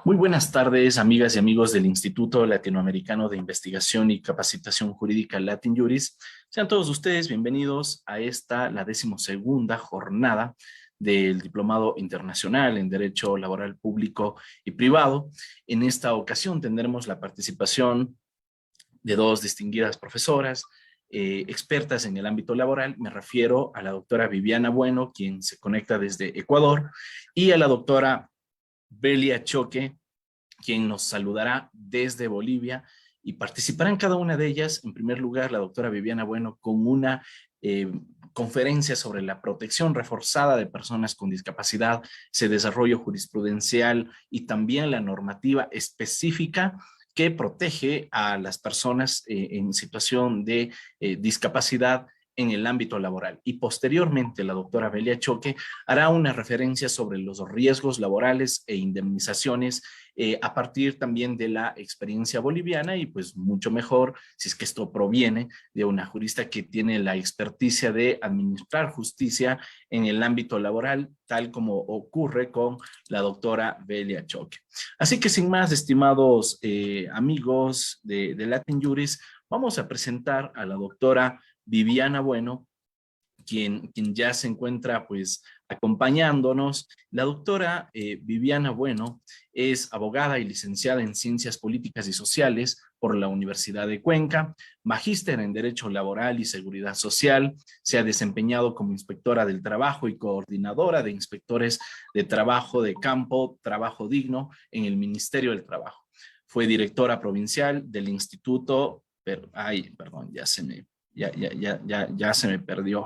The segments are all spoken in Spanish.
Muy buenas tardes, amigas y amigos del Instituto Latinoamericano de Investigación y Capacitación Jurídica Latin Juris. Sean todos ustedes bienvenidos a esta, la 12ª jornada del Diplomado Internacional en Derecho Laboral Público y Privado. En esta ocasión tendremos la participación de dos distinguidas profesoras, expertas en el ámbito laboral. Me refiero a la doctora Viviana Bueno, quien se conecta desde Ecuador, y a la doctora Belia Choque, quien nos saludará desde Bolivia, y participará en cada una de ellas. En primer lugar, la doctora Viviana Bueno con una conferencia sobre la protección reforzada de personas con discapacidad, ese desarrollo jurisprudencial y también la normativa específica que protege a las personas en situación de discapacidad en el ámbito laboral. Y posteriormente la doctora Belia Choque hará una referencia sobre los riesgos laborales e indemnizaciones a partir también de la experiencia boliviana, y pues mucho mejor si es que esto proviene de una jurista que tiene la experticia de administrar justicia en el ámbito laboral, tal como ocurre con la doctora Belia Choque. Así que sin más, estimados amigos de Latin Juris, vamos a presentar a la doctora Viviana Bueno, quien ya se encuentra pues acompañándonos. La doctora Viviana Bueno es abogada y licenciada en Ciencias Políticas y Sociales por la Universidad de Cuenca, magíster en Derecho Laboral y Seguridad Social. Se ha desempeñado como inspectora del trabajo y coordinadora de inspectores de trabajo de campo, trabajo digno en el Ministerio del Trabajo. Fue directora provincial del Instituto, perdón, ya se me perdió.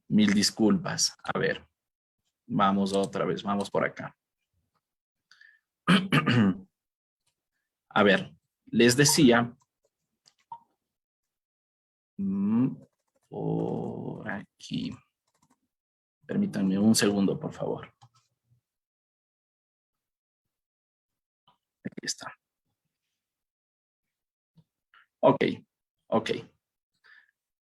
Mil disculpas. A ver, vamos otra vez, vamos por acá. A ver, les decía, por aquí. Permítanme un segundo, por favor. Aquí está. Ok.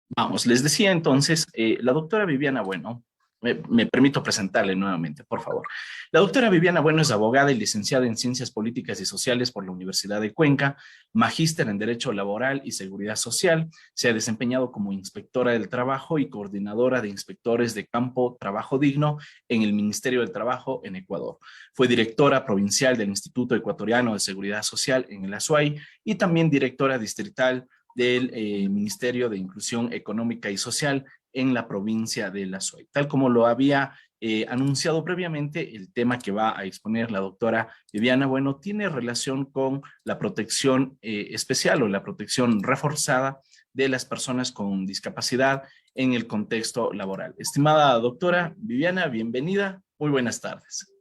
Vamos, les decía entonces, la doctora Viviana Bueno, me permito presentarle nuevamente, por favor. La doctora Viviana Bueno es abogada y licenciada en Ciencias Políticas y Sociales por la Universidad de Cuenca, magíster en Derecho Laboral y Seguridad Social. Se ha desempeñado como inspectora del trabajo y coordinadora de inspectores de campo Trabajo Digno en el Ministerio del Trabajo en Ecuador. Fue directora provincial del Instituto Ecuatoriano de Seguridad Social en el Azuay y también directora distrital del Ministerio de Inclusión Económica y Social en la provincia de La Azuay. Tal como lo había anunciado previamente, el tema que va a exponer la doctora Viviana Bueno tiene relación con la protección especial o la protección reforzada de las personas con discapacidad en el contexto laboral. Estimada doctora Viviana, bienvenida. Muy buenas tardes.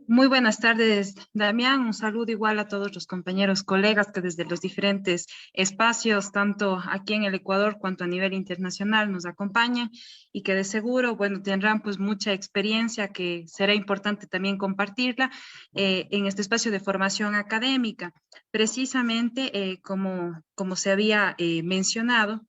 Muy buenas tardes, Damián. Un saludo igual a todos los compañeros, colegas que desde los diferentes espacios, tanto aquí en el Ecuador cuanto a nivel internacional, nos acompañan y que de seguro, bueno, tendrán pues mucha experiencia que será importante también compartirla en este espacio de formación académica. Precisamente, como se había mencionado,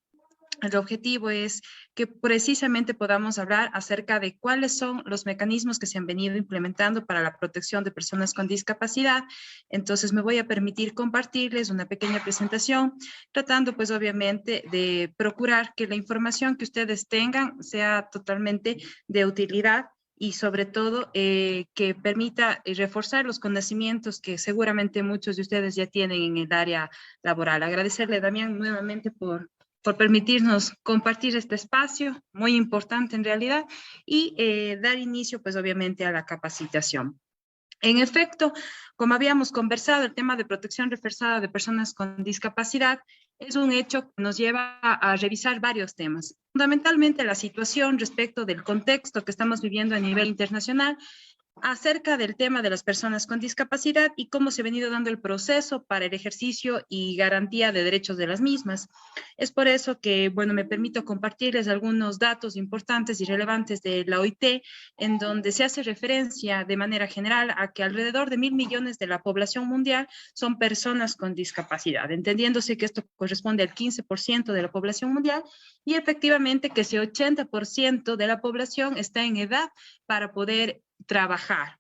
el objetivo es que precisamente podamos hablar acerca de cuáles son los mecanismos que se han venido implementando para la protección de personas con discapacidad. Entonces me voy a permitir compartirles una pequeña presentación, tratando pues obviamente de procurar que la información que ustedes tengan sea totalmente de utilidad y sobre todo que permita reforzar los conocimientos que seguramente muchos de ustedes ya tienen en el área laboral. Agradecerle, Damián, nuevamente por permitirnos compartir este espacio, muy importante en realidad, y dar inicio, pues obviamente, a la capacitación. En efecto, como habíamos conversado, el tema de protección reforzada de personas con discapacidad es un hecho que nos lleva a revisar varios temas. Fundamentalmente la situación respecto del contexto que estamos viviendo a nivel internacional acerca del tema de las personas con discapacidad y cómo se ha venido dando el proceso para el ejercicio y garantía de derechos de las mismas. Es por eso que, bueno, me permito compartirles algunos datos importantes y relevantes de la OIT, en donde se hace referencia de manera general a que alrededor de 1.000 millones de la población mundial son personas con discapacidad, entendiéndose que esto corresponde al 15% de la población mundial y efectivamente que ese 80% de la población está en edad para poder trabajar.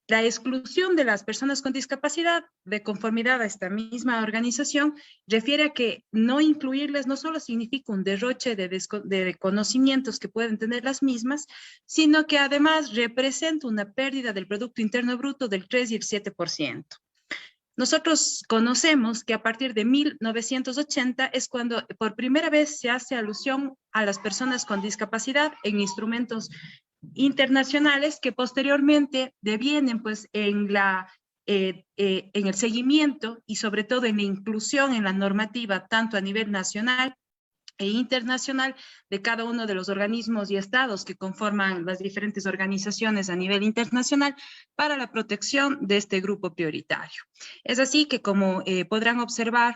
La exclusión de las personas con discapacidad, de conformidad a esta misma organización, refiere a que no incluirles no solo significa un derroche de conocimientos que pueden tener las mismas, sino que además representa una pérdida del Producto Interno Bruto del 3 y el 7%. Nosotros conocemos que a partir de 1980 es cuando por primera vez se hace alusión a las personas con discapacidad en instrumentos internacionales que posteriormente devienen pues en el seguimiento y sobre todo en la inclusión en la normativa tanto a nivel nacional e internacional de cada uno de los organismos y estados que conforman las diferentes organizaciones a nivel internacional para la protección de este grupo prioritario. Es así que, como podrán observar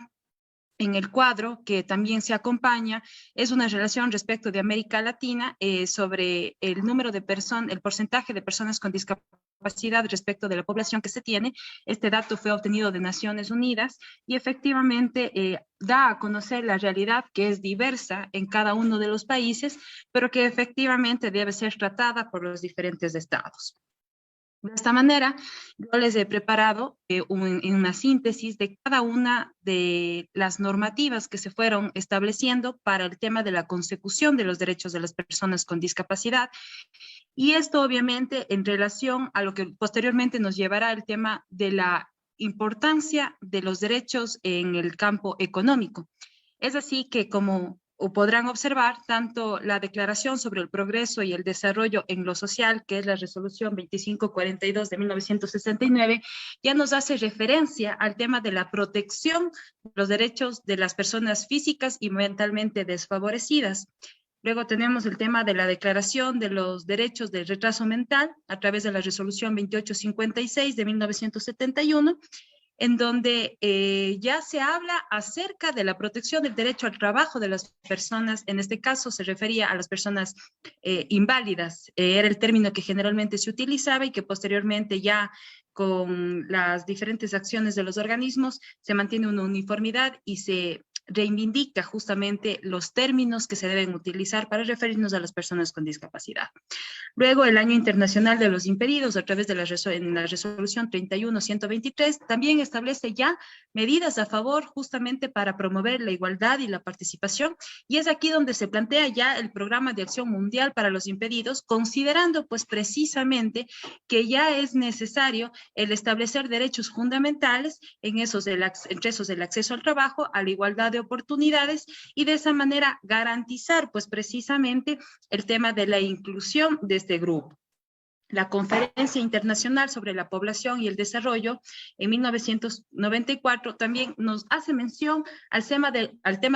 en el cuadro que también se acompaña, es una relación respecto de América Latina sobre el número de personas, el porcentaje de personas con discapacidad respecto de la población que se tiene. Este dato fue obtenido de Naciones Unidas y efectivamente da a conocer la realidad que es diversa en cada uno de los países, pero que efectivamente debe ser tratada por los diferentes estados. De esta manera, yo les he preparado una síntesis de cada una de las normativas que se fueron estableciendo para el tema de la consecución de los derechos de las personas con discapacidad. Y esto obviamente en relación a lo que posteriormente nos llevará al tema de la importancia de los derechos en el campo económico. Es así que, como podrán observar, tanto la Declaración sobre el Progreso y el Desarrollo en lo Social, que es la Resolución 2542 de 1969, ya nos hace referencia al tema de la protección de los derechos de las personas físicas y mentalmente desfavorecidas. Luego tenemos el tema de la Declaración de los Derechos del Retraso Mental a través de la Resolución 2856 de 1971, en donde ya se habla acerca de la protección del derecho al trabajo de las personas. En este caso se refería a las personas inválidas, era el término que generalmente se utilizaba y que posteriormente ya con las diferentes acciones de los organismos se mantiene una uniformidad y se reivindica justamente los términos que se deben utilizar para referirnos a las personas con discapacidad. Luego, el Año Internacional de los Impedidos, a través de la resolución 31-123, también establece ya medidas a favor justamente para promover la igualdad y la participación, y es aquí donde se plantea ya el Programa de Acción Mundial para los Impedidos, considerando pues precisamente que ya es necesario el establecer derechos fundamentales entre esos el acceso al trabajo, a la igualdad de oportunidades, y de esa manera garantizar pues precisamente el tema de la inclusión de este grupo. La Conferencia Internacional sobre la Población y el Desarrollo en 1994 también nos hace mención al tema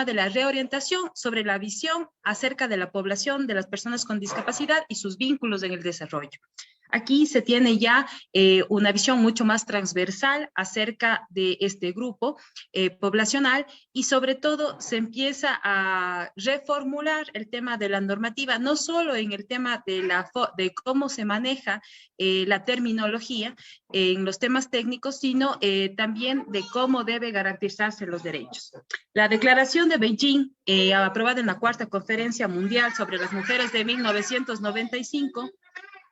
de la reorientación sobre la visión acerca de la población de las personas con discapacidad y sus vínculos en el desarrollo. Aquí se tiene ya una visión mucho más transversal acerca de este grupo poblacional, y sobre todo se empieza a reformular el tema de la normativa, no solo en el tema de cómo se maneja la terminología en los temas técnicos, sino también de cómo debe garantizarse los derechos. La Declaración de Beijing, aprobada en la Cuarta Conferencia Mundial sobre las Mujeres de 1995,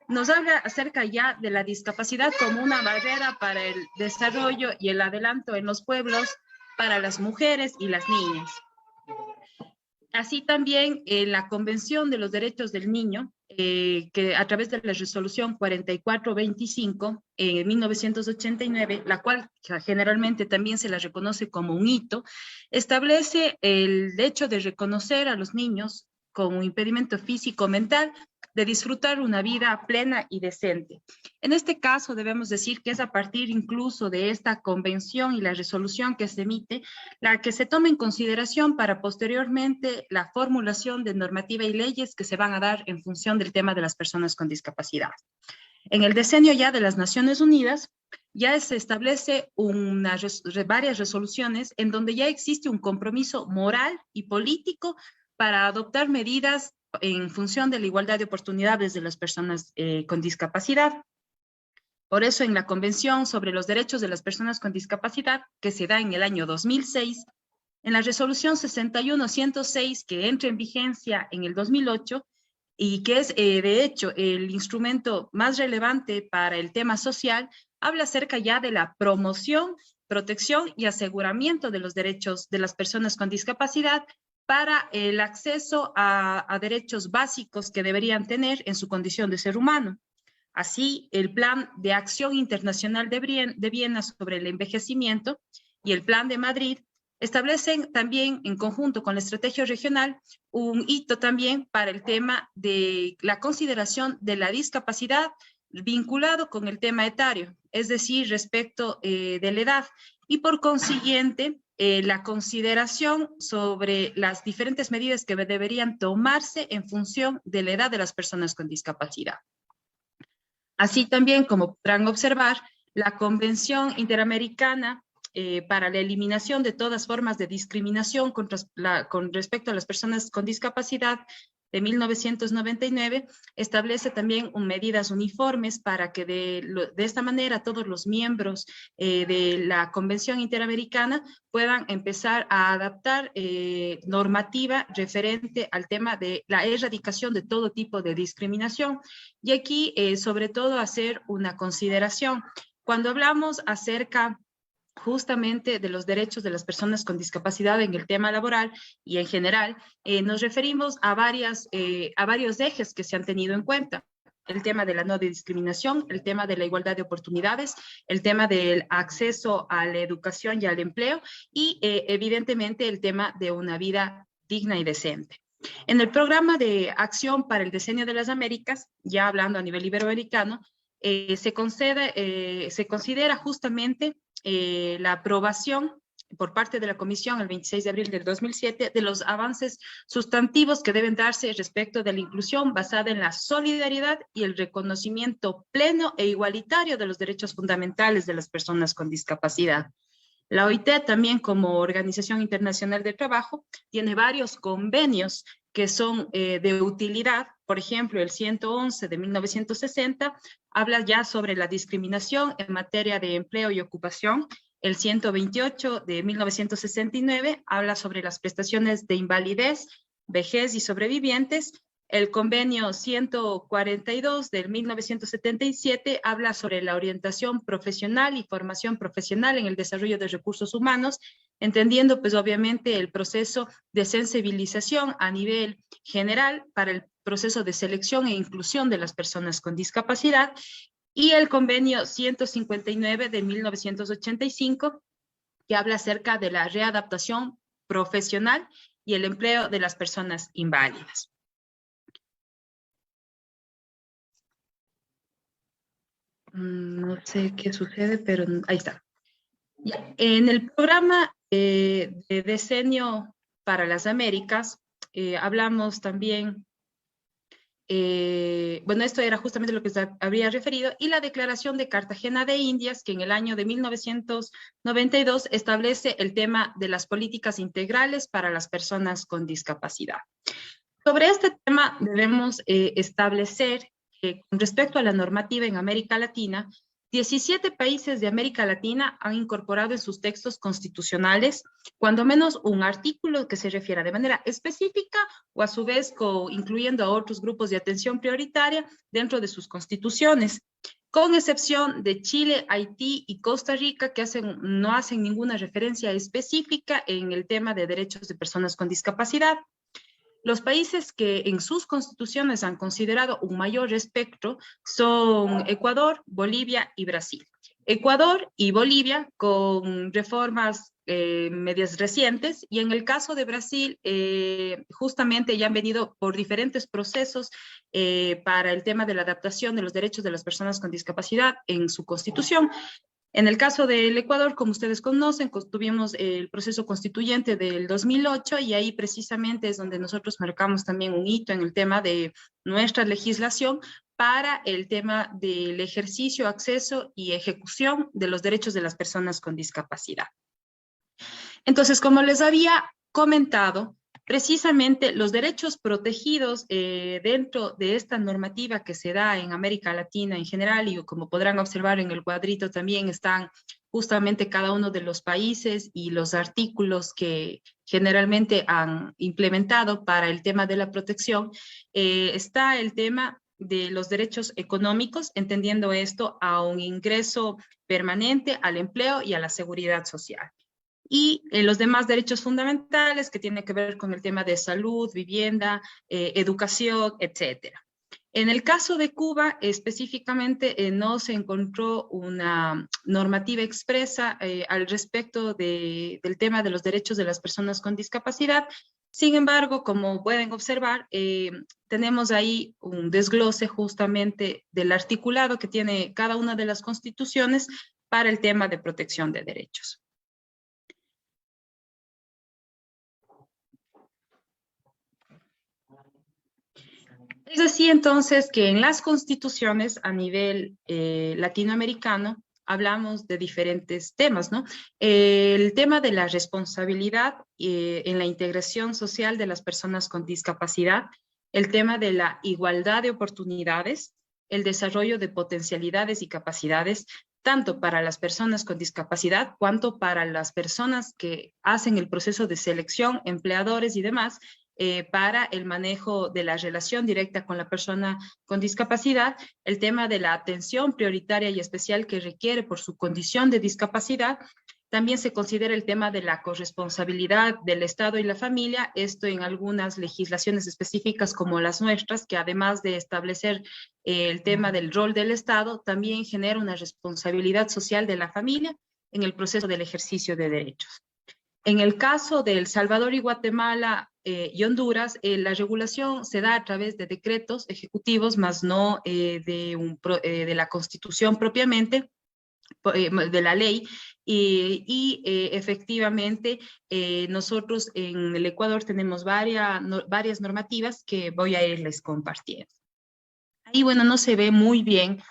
nos habla acerca ya de la discapacidad como una barrera para el desarrollo y el adelanto en los pueblos para las mujeres y las niñas. Así también la Convención de los Derechos del Niño, que a través de la Resolución 4425 en 1989, la cual generalmente también se la reconoce como un hito, establece el hecho de reconocer a los niños con un impedimento físico-mental de disfrutar una vida plena y decente. En este caso debemos decir que es a partir incluso de esta convención y la resolución que se emite la que se toma en consideración para posteriormente la formulación de normativa y leyes que se van a dar en función del tema de las personas con discapacidad. En el decenio ya de las Naciones Unidas ya se establece varias resoluciones en donde ya existe un compromiso moral y político para adoptar medidas en función de la igualdad de oportunidades de las personas con discapacidad. Por eso, en la Convención sobre los Derechos de las Personas con Discapacidad, que se da en el año 2006, en la Resolución 61-106, que entra en vigencia en el 2008, y que es, de hecho, el instrumento más relevante para el tema social, habla acerca ya de la promoción, protección y aseguramiento de los derechos de las personas con discapacidad para el acceso a derechos básicos que deberían tener en su condición de ser humano. Así, el Plan de Acción Internacional de Viena sobre el envejecimiento y el Plan de Madrid establecen también, en conjunto con la estrategia regional, un hito también para el tema de la consideración de la discapacidad vinculado con el tema etario, es decir, respecto de la edad, y por consiguiente, la consideración sobre las diferentes medidas que deberían tomarse en función de la edad de las personas con discapacidad. Así también, como podrán observar, la Convención Interamericana para la eliminación de todas formas de discriminación con respecto a las personas con discapacidad de 1999 establece también medidas uniformes para que de esta manera todos los miembros de la Convención Interamericana puedan empezar a adaptar normativa referente al tema de la erradicación de todo tipo de discriminación. Y aquí, sobre todo, hacer una consideración. Cuando hablamos acerca justamente de los derechos de las personas con discapacidad en el tema laboral y en general, nos referimos a varios ejes que se han tenido en cuenta. El tema de la no discriminación, el tema de la igualdad de oportunidades, el tema del acceso a la educación y al empleo y evidentemente el tema de una vida digna y decente. En el programa de acción para el diseño de las Américas, ya hablando a nivel iberoamericano, se considera justamente la aprobación por parte de la Comisión el 26 de abril del 2007 de los avances sustantivos que deben darse respecto de la inclusión basada en la solidaridad y el reconocimiento pleno e igualitario de los derechos fundamentales de las personas con discapacidad. La OIT también, como Organización Internacional del Trabajo, tiene varios convenios que son de utilidad. Por ejemplo, el 111 de 1960 habla ya sobre la discriminación en materia de empleo y ocupación. El 128 de 1969 habla sobre las prestaciones de invalidez, vejez y sobrevivientes. El convenio 142 del 1977 habla sobre la orientación profesional y formación profesional en el desarrollo de recursos humanos, entendiendo pues obviamente el proceso de sensibilización a nivel general para el proceso de selección e inclusión de las personas con discapacidad, y el convenio 159 de 1985 que habla acerca de la readaptación profesional y el empleo de las personas inválidas. No sé qué sucede, pero ahí está. Ya. En el programa de diseño para las Américas, hablamos también, bueno, esto era justamente lo que se había referido, y la Declaración de Cartagena de Indias, que en el año de 1992 establece el tema de las políticas integrales para las personas con discapacidad. Sobre este tema debemos establecer con respecto a la normativa en América Latina, 17 países de América Latina han incorporado en sus textos constitucionales cuando menos un artículo que se refiera de manera específica o a su vez incluyendo a otros grupos de atención prioritaria dentro de sus constituciones, con excepción de Chile, Haití y Costa Rica, que no hacen ninguna referencia específica en el tema de derechos de personas con discapacidad. Los países que en sus constituciones han considerado un mayor espectro son Ecuador, Bolivia y Brasil. Ecuador y Bolivia con reformas medias recientes, y en el caso de Brasil justamente ya han venido por diferentes procesos para el tema de la adaptación de los derechos de las personas con discapacidad en su constitución. En el caso del Ecuador, como ustedes conocen, tuvimos el proceso constituyente del 2008 y ahí precisamente es donde nosotros marcamos también un hito en el tema de nuestra legislación para el tema del ejercicio, acceso y ejecución de los derechos de las personas con discapacidad. Entonces, como les había comentado, precisamente los derechos protegidos dentro de esta normativa que se da en América Latina en general, y como podrán observar en el cuadrito también están justamente cada uno de los países y los artículos que generalmente han implementado para el tema de la protección, está el tema de los derechos económicos, entendiendo esto a un ingreso permanente, al empleo y a la seguridad social. Y los demás derechos fundamentales que tienen que ver con el tema de salud, vivienda, educación, etcétera. En el caso de Cuba, específicamente, no se encontró una normativa expresa al respecto del tema de los derechos de las personas con discapacidad. Sin embargo, como pueden observar, tenemos ahí un desglose justamente del articulado que tiene cada una de las constituciones para el tema de protección de derechos. Es así entonces que en las constituciones a nivel latinoamericano hablamos de diferentes temas, ¿no? El tema de la responsabilidad en la integración social de las personas con discapacidad, el tema de la igualdad de oportunidades, el desarrollo de potencialidades y capacidades, tanto para las personas con discapacidad cuanto para las personas que hacen el proceso de selección, empleadores y demás, para el manejo de la relación directa con la persona con discapacidad, el tema de la atención prioritaria y especial que requiere por su condición de discapacidad. También se considera el tema de la corresponsabilidad del Estado y la familia, esto en algunas legislaciones específicas como las nuestras, que además de establecer el tema del rol del Estado, también genera una responsabilidad social de la familia en el proceso del ejercicio de derechos. En el caso de El Salvador y Guatemala y Honduras, la regulación se da a través de decretos ejecutivos, más no de la Constitución propiamente, de la ley, efectivamente nosotros en el Ecuador tenemos varias normativas que voy a irles compartiendo. Ahí, bueno, no se ve muy bien,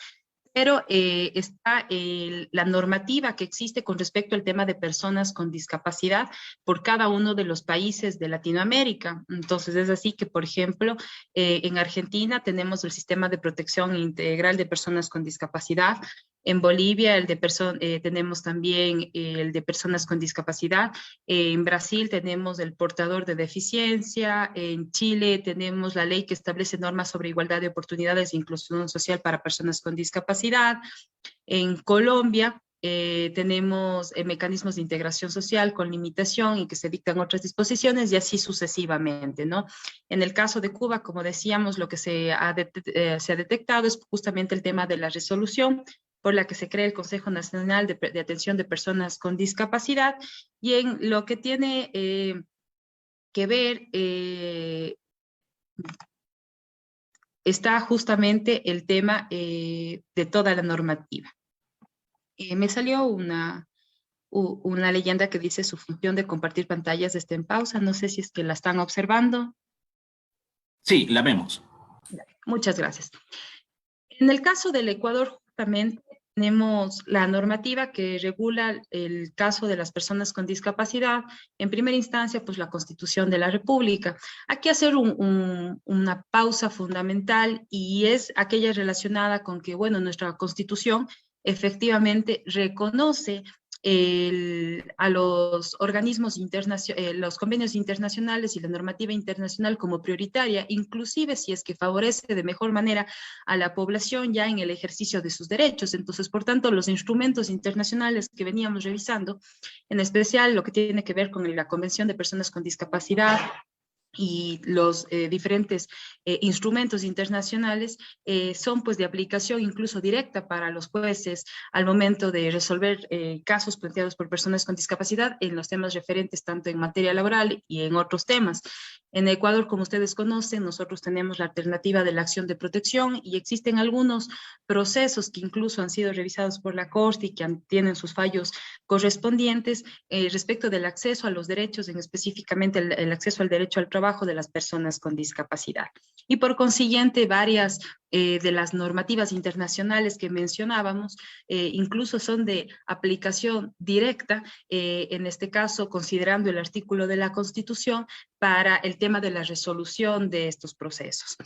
pero está la normativa que existe con respecto al tema de personas con discapacidad por cada uno de los países de Latinoamérica. Entonces es así que, por ejemplo, en Argentina tenemos el sistema de protección integral de personas con discapacidad. En Bolivia tenemos también el de personas con discapacidad. En Brasil tenemos el portador de deficiencia. En Chile tenemos la ley que establece normas sobre igualdad de oportunidades e inclusión social para personas con discapacidad. En Colombia tenemos mecanismos de integración social con limitación y que se dictan otras disposiciones y así sucesivamente, ¿no? En el caso de Cuba, como decíamos, lo que se ha detectado es justamente el tema de la resolución por la que se crea el Consejo Nacional de Atención de Personas con Discapacidad, y en lo que tiene que ver está justamente el tema de toda la normativa. Me salió una leyenda que dice su función de compartir pantallas está en pausa. No sé si es que la están observando. Sí, la vemos. Muchas gracias. En el caso del Ecuador, justamente tenemos la normativa que regula el caso de las personas con discapacidad. En primera instancia, pues la Constitución de la República. Hay que hacer una pausa fundamental y es aquella relacionada con que, bueno, nuestra Constitución efectivamente reconoce a los organismos internacionales, los convenios internacionales y la normativa internacional como prioritaria, inclusive si es que favorece de mejor manera a la población ya en el ejercicio de sus derechos. Entonces, por tanto, los instrumentos internacionales que veníamos revisando, en especial lo que tiene que ver con la Convención de Personas con Discapacidad, y los diferentes instrumentos internacionales son pues de aplicación incluso directa para los jueces al momento de resolver casos planteados por personas con discapacidad en los temas referentes tanto en materia laboral y en otros temas. En Ecuador, como ustedes conocen, nosotros tenemos la alternativa de la acción de protección y existen algunos procesos que incluso han sido revisados por la Corte y que tienen sus fallos correspondientes respecto del acceso a los derechos, en específicamente el acceso al derecho al trabajo de las personas con discapacidad. Y por consiguiente, varias de las normativas internacionales que mencionábamos incluso son de aplicación directa, en este caso considerando el artículo de la Constitución para el tema de la resolución de estos procesos.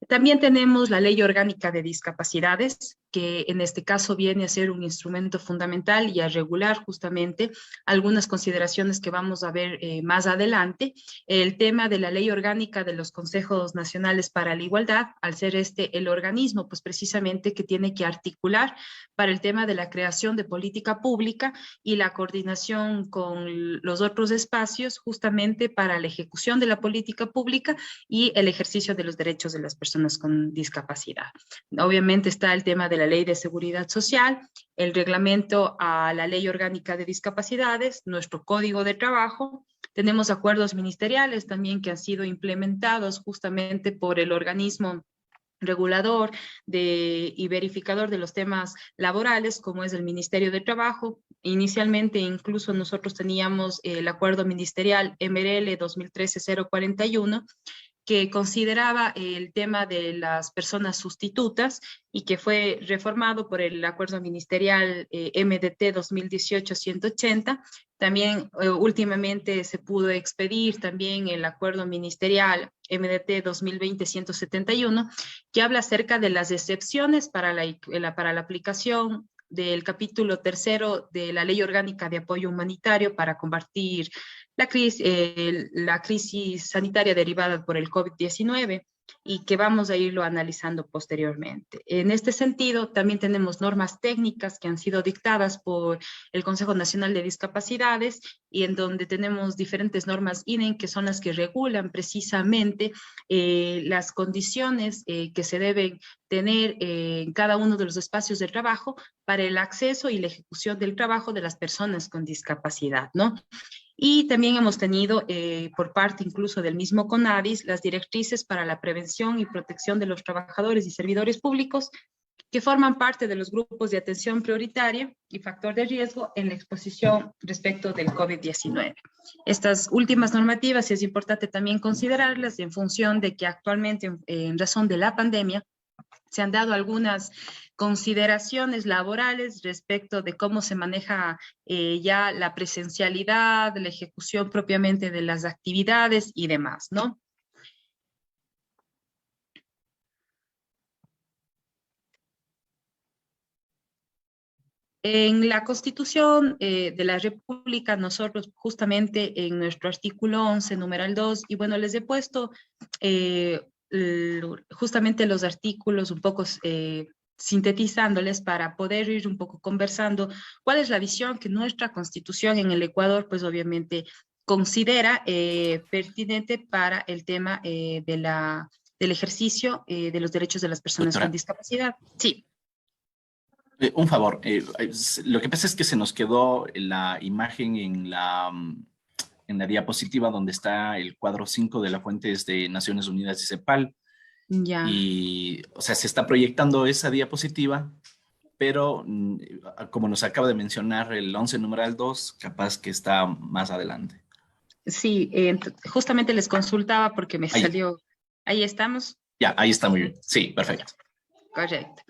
También tenemos la Ley Orgánica de Discapacidades, que en este caso viene a ser un instrumento fundamental y a regular justamente algunas consideraciones que vamos a ver más adelante. El tema de la Ley Orgánica de los Consejos Nacionales para la Igualdad, al ser este el organismo, pues precisamente que tiene que articular para el tema de la creación de política pública y la coordinación con los otros espacios justamente para la ejecución de la política pública y el ejercicio de los derechos de las personas con discapacidad. Obviamente está el tema de la Ley de Seguridad Social, el reglamento a la Ley Orgánica de Discapacidades, nuestro Código de Trabajo. Tenemos acuerdos ministeriales también que han sido implementados justamente por el organismo regulador y verificador de los temas laborales, como es el Ministerio de Trabajo. Inicialmente, incluso nosotros teníamos el acuerdo ministerial MRL 2013-041, que consideraba el tema de las personas sustitutas y que fue reformado por el acuerdo ministerial MDT 2018-180. También últimamente se pudo expedir también el acuerdo ministerial MDT 2020-171, que habla acerca de las excepciones para la aplicación del capítulo 3 de la Ley Orgánica de Apoyo Humanitario para combatir la crisis sanitaria derivada por el COVID-19 y que vamos a irlo analizando posteriormente. En este sentido, también tenemos normas técnicas que han sido dictadas por el Consejo Nacional de Discapacidades y en donde tenemos diferentes normas INEN que son las que regulan precisamente las condiciones que se deben tener en cada uno de los espacios de trabajo para el acceso y la ejecución del trabajo de las personas con discapacidad, ¿no? Y también hemos tenido, por parte incluso del mismo CONADIS, las directrices para la prevención y protección de los trabajadores y servidores públicos que forman parte de los grupos de atención prioritaria y factor de riesgo en la exposición respecto del COVID-19. Estas últimas normativas es importante también considerarlas en función de que actualmente, en razón de la pandemia, se han dado algunas consideraciones laborales respecto de cómo se maneja ya la presencialidad, la ejecución propiamente de las actividades y demás, ¿no? En la Constitución de la República, nosotros justamente en nuestro artículo 11, numeral 2, y bueno, les he puesto justamente los artículos un poco sintetizándoles para poder ir un poco conversando cuál es la visión que nuestra Constitución en el Ecuador, pues obviamente considera pertinente para el tema del ejercicio de los derechos de las personas con Doctora, discapacidad. Sí. un favor. Lo que pasa es que se nos quedó la imagen en la diapositiva donde está el cuadro 5 de las fuentes de Naciones Unidas y CEPAL. Ya. Y, o sea, se está proyectando esa diapositiva, pero como nos acaba de mencionar el 11 numeral 2, capaz que está más adelante. Sí, justamente les consultaba porque me Ahí. salió. Ahí estamos. Ya, ahí está muy bien. Sí, perfecto. Correcto.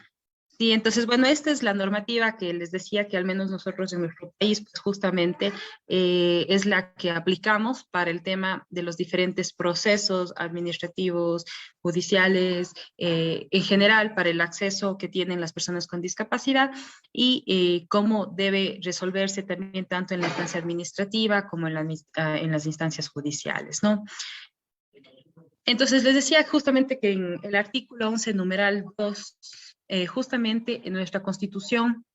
Sí, entonces, bueno, esta es la normativa que les decía que al menos nosotros en nuestro país, pues justamente es la que aplicamos para el tema de los diferentes procesos administrativos, judiciales, en general para el acceso que tienen las personas con discapacidad y cómo debe resolverse también tanto en la instancia administrativa como en las instancias judiciales, ¿no? Entonces, les decía justamente que en el artículo 11, numeral 2, justamente en nuestra Constitución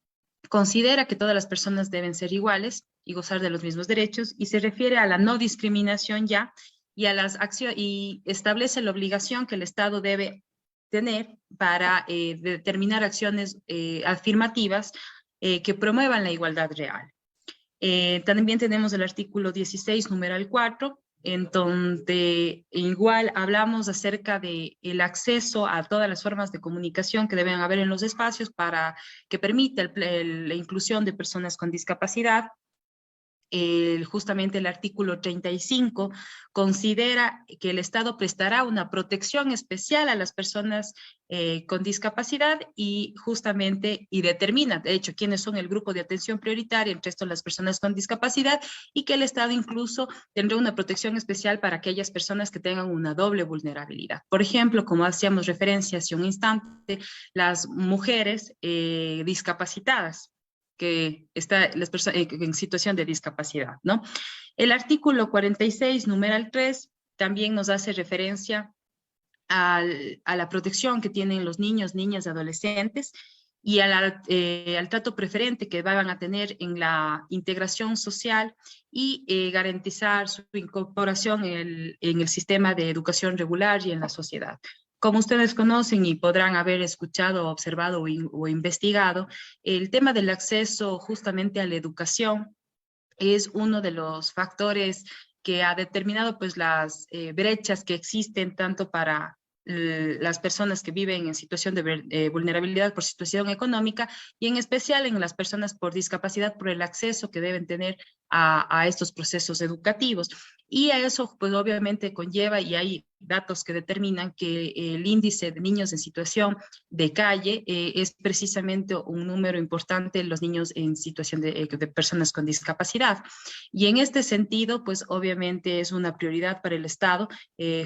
considera que todas las personas deben ser iguales y gozar de los mismos derechos y se refiere a la no discriminación ya y a las acciones y establece la obligación que el Estado debe tener para determinar acciones afirmativas que promuevan la igualdad real. También tenemos el artículo 16, numeral 4, en donde igual hablamos acerca de el acceso a todas las formas de comunicación que deben haber en los espacios para que permita la inclusión de personas con discapacidad. justamente el artículo 35 considera que el Estado prestará una protección especial a las personas con discapacidad y justamente determina, de hecho, quiénes son el grupo de atención prioritaria, entre estos las personas con discapacidad, y que el Estado incluso tendrá una protección especial para aquellas personas que tengan una doble vulnerabilidad. Por ejemplo, como hacíamos referencia hace un instante, las mujeres discapacitadas, que están las personas en situación de discapacidad, ¿no? El artículo 46, numeral 3, también nos hace referencia a la protección que tienen los niños, niñas, adolescentes y al trato preferente que van a tener en la integración social y garantizar su incorporación en el sistema de educación regular y en la sociedad. Como ustedes conocen y podrán haber escuchado, observado o investigado, el tema del acceso justamente a la educación es uno de los factores que ha determinado pues las brechas que existen tanto para las personas que viven en situación de vulnerabilidad por situación económica y en especial en las personas por discapacidad por el acceso que deben tener a estos procesos educativos. Y a eso pues obviamente conlleva y hay datos que determinan que el índice de niños en situación de calle es precisamente un número importante de los niños en situación de personas con discapacidad. Y en este sentido, pues obviamente es una prioridad para el Estado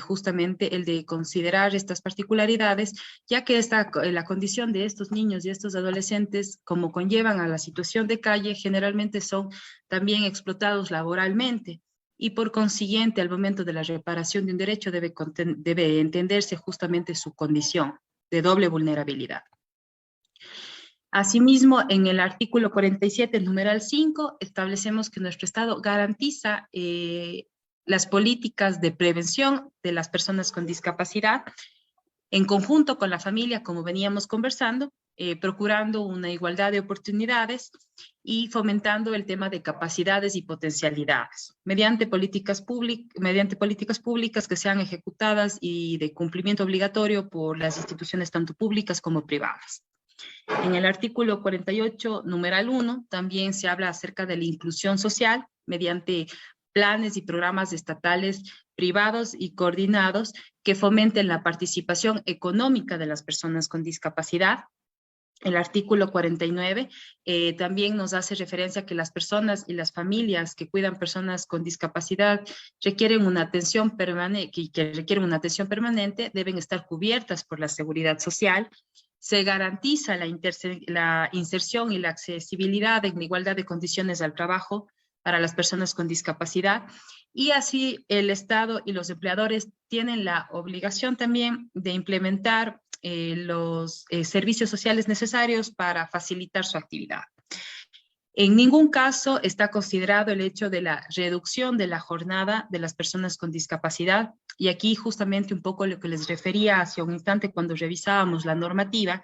justamente el de considerar estas particularidades, ya que la condición de estos niños y estos adolescentes, como conllevan a la situación de calle, generalmente son también explotados laboralmente. Y por consiguiente, al momento de la reparación de un derecho debe entenderse justamente su condición de doble vulnerabilidad. Asimismo, en el artículo 47, numeral 5, establecemos que nuestro Estado garantiza las políticas de prevención de las personas con discapacidad en conjunto con la familia, como veníamos conversando, procurando una igualdad de oportunidades y fomentando el tema de capacidades y potencialidades, mediante políticas públicas que sean ejecutadas y de cumplimiento obligatorio por las instituciones tanto públicas como privadas. En el artículo 48, numeral 1, también se habla acerca de la inclusión social mediante planes y programas estatales, privados y coordinados que fomenten la participación económica de las personas con discapacidad. El artículo 49 también nos hace referencia a que las personas y las familias que cuidan personas con discapacidad requieren una atención permanente, deben estar cubiertas por la seguridad social. Se garantiza la inserción y la accesibilidad en igualdad de condiciones al trabajo para las personas con discapacidad, y así el Estado y los empleadores tienen la obligación también de implementar los servicios sociales necesarios para facilitar su actividad. En ningún caso está considerado el hecho de la reducción de la jornada de las personas con discapacidad, y aquí justamente un poco lo que les refería hace un instante cuando revisábamos la normativa,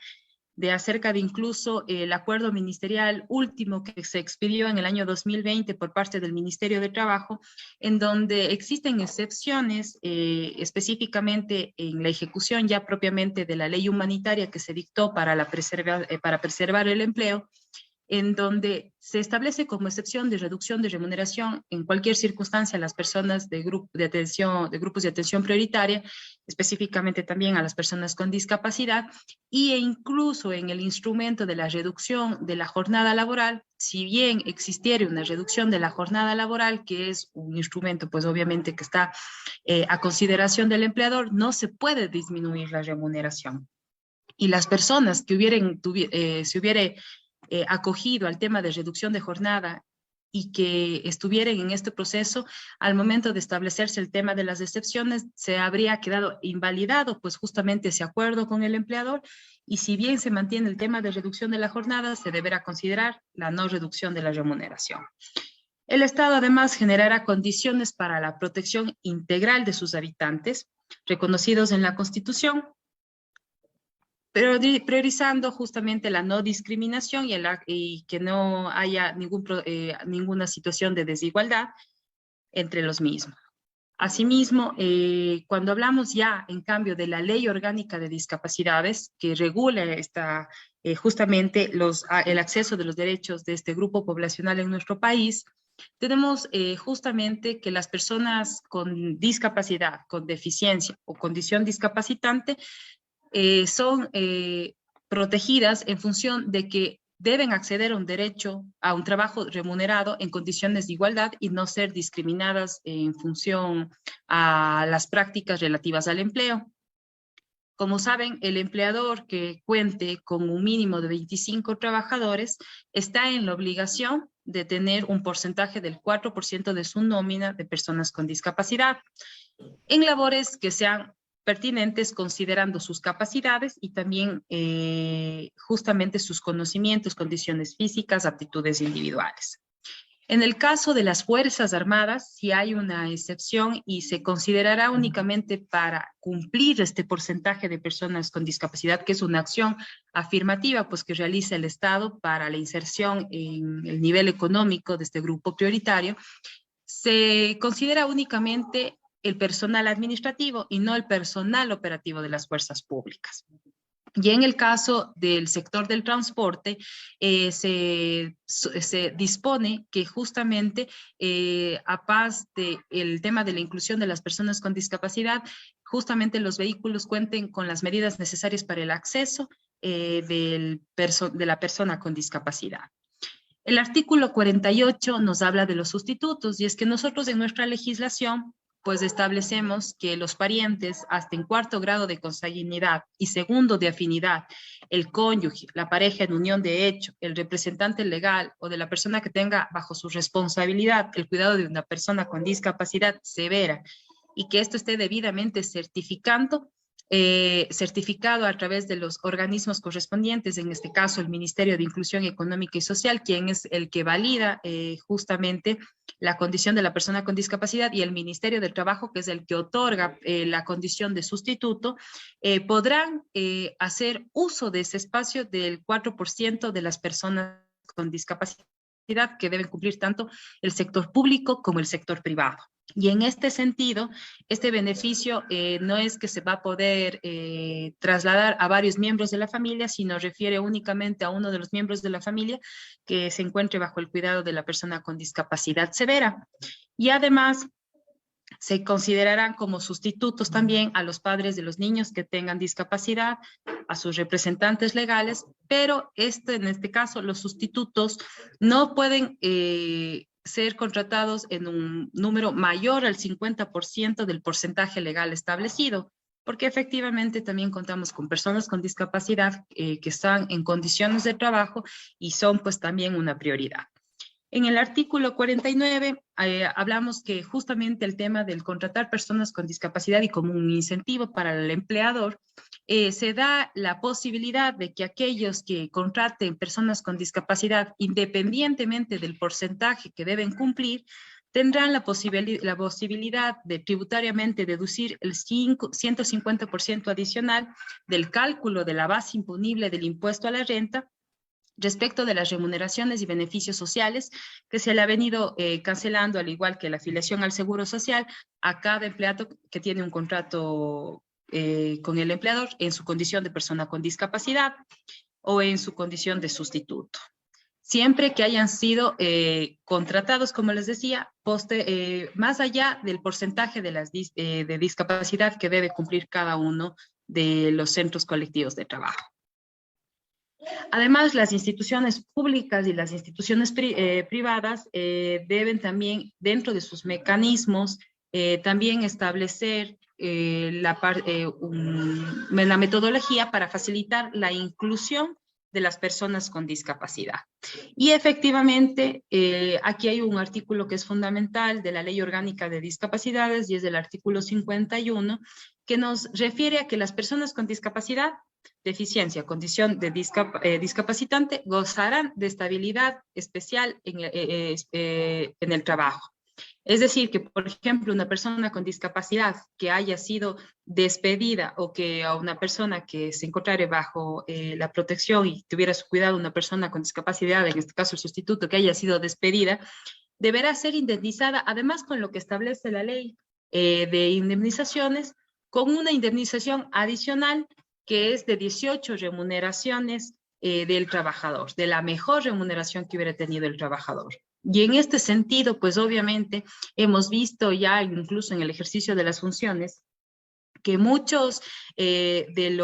de acerca de incluso el acuerdo ministerial último que se expidió en el año 2020 por parte del Ministerio de Trabajo, en donde existen excepciones específicamente en la ejecución ya propiamente de la ley humanitaria que se dictó para preservar el empleo, en donde se establece como excepción de reducción de remuneración en cualquier circunstancia a las personas de grupos de atención prioritaria, específicamente también a las personas con discapacidad, e incluso en el instrumento de la reducción de la jornada laboral, si bien existiera una reducción de la jornada laboral, que es un instrumento pues obviamente que está a consideración del empleador, no se puede disminuir la remuneración. Y las personas que se hubiera acogido al tema de reducción de jornada y que estuvieran en este proceso, al momento de establecerse el tema de las excepciones, se habría quedado invalidado pues justamente ese acuerdo con el empleador, y si bien se mantiene el tema de reducción de la jornada, se deberá considerar la no reducción de la remuneración. El Estado además generará condiciones para la protección integral de sus habitantes, reconocidos en la Constitución, pero priorizando justamente la no discriminación y que no haya ninguna situación de desigualdad entre los mismos. Asimismo, cuando hablamos ya, en cambio, de la Ley Orgánica de Discapacidades, que regula justamente el acceso de los derechos de este grupo poblacional en nuestro país, tenemos justamente que las personas con discapacidad, con deficiencia o condición discapacitante son protegidas en función de que deben acceder a un derecho a un trabajo remunerado en condiciones de igualdad y no ser discriminadas en función a las prácticas relativas al empleo. Como saben, el empleador que cuente con un mínimo de 25 trabajadores está en la obligación de tener un porcentaje del 4% de su nómina de personas con discapacidad en labores que sean pertinentes considerando sus capacidades y también justamente sus conocimientos, condiciones físicas, aptitudes individuales. En el caso de las Fuerzas Armadas, sí hay una excepción y se considerará únicamente para cumplir este porcentaje de personas con discapacidad, que es una acción afirmativa pues, que realiza el Estado para la inserción en el nivel económico de este grupo prioritario. Se considera únicamente el personal administrativo y no el personal operativo de las fuerzas públicas. Y en el caso del sector del transporte, se dispone que justamente a paz del tema de la inclusión de las personas con discapacidad, justamente los vehículos cuenten con las medidas necesarias para el acceso de la persona con discapacidad. El artículo 48 nos habla de los sustitutos y es que nosotros en nuestra legislación pues establecemos que los parientes hasta en 4º grado de consanguinidad y 2º de afinidad, el cónyuge, la pareja en unión de hecho, el representante legal o de la persona que tenga bajo su responsabilidad el cuidado de una persona con discapacidad severa y que esto esté debidamente certificado a través de los organismos correspondientes, en este caso el Ministerio de Inclusión Económica y Social, quien es el que valida justamente la condición de la persona con discapacidad, y el Ministerio del Trabajo, que es el que otorga la condición de sustituto, podrán hacer uso de ese espacio del 4% de las personas con discapacidad que deben cumplir tanto el sector público como el sector privado. Y en este sentido, este beneficio no es que se va a poder trasladar a varios miembros de la familia, sino refiere únicamente a uno de los miembros de la familia que se encuentre bajo el cuidado de la persona con discapacidad severa. Y además, se considerarán como sustitutos también a los padres de los niños que tengan discapacidad, a sus representantes legales, pero en este caso los sustitutos no pueden ser contratados en un número mayor al 50% del porcentaje legal establecido, porque efectivamente también contamos con personas con discapacidad que están en condiciones de trabajo y son pues también una prioridad. En el artículo 49 hablamos que justamente el tema del contratar personas con discapacidad y como un incentivo para el empleador, se da la posibilidad de que aquellos que contraten personas con discapacidad, independientemente del porcentaje que deben cumplir, tendrán la posibilidad de tributariamente deducir el 150% adicional del cálculo de la base imponible del impuesto a la renta respecto de las remuneraciones y beneficios sociales que se le ha venido cancelando, al igual que la afiliación al Seguro Social, a cada empleado que tiene un contrato con el empleador en su condición de persona con discapacidad o en su condición de sustituto. Siempre que hayan sido contratados, como les decía, más allá del porcentaje de discapacidad que debe cumplir cada uno de los centros colectivos de trabajo. Además, las instituciones públicas y las instituciones privadas deben también, dentro de sus mecanismos, también establecer la metodología para facilitar la inclusión de las personas con discapacidad. Y efectivamente, aquí hay un artículo que es fundamental de la Ley Orgánica de Discapacidades y es el artículo 51, que nos refiere a que las personas con discapacidad, deficiencia, condición de discapacitante, gozarán de estabilidad especial en el trabajo. Es decir, que, por ejemplo, una persona con discapacidad que haya sido despedida o que a una persona que se encontrara bajo la protección y tuviera su cuidado una persona con discapacidad, en este caso el sustituto, que haya sido despedida, deberá ser indemnizada, además con lo que establece la ley de indemnizaciones, con una indemnización adicional que es de 18 remuneraciones del trabajador, de la mejor remuneración que hubiera tenido el trabajador. Y en este sentido, pues obviamente hemos visto ya incluso en el ejercicio de las funciones que muchos de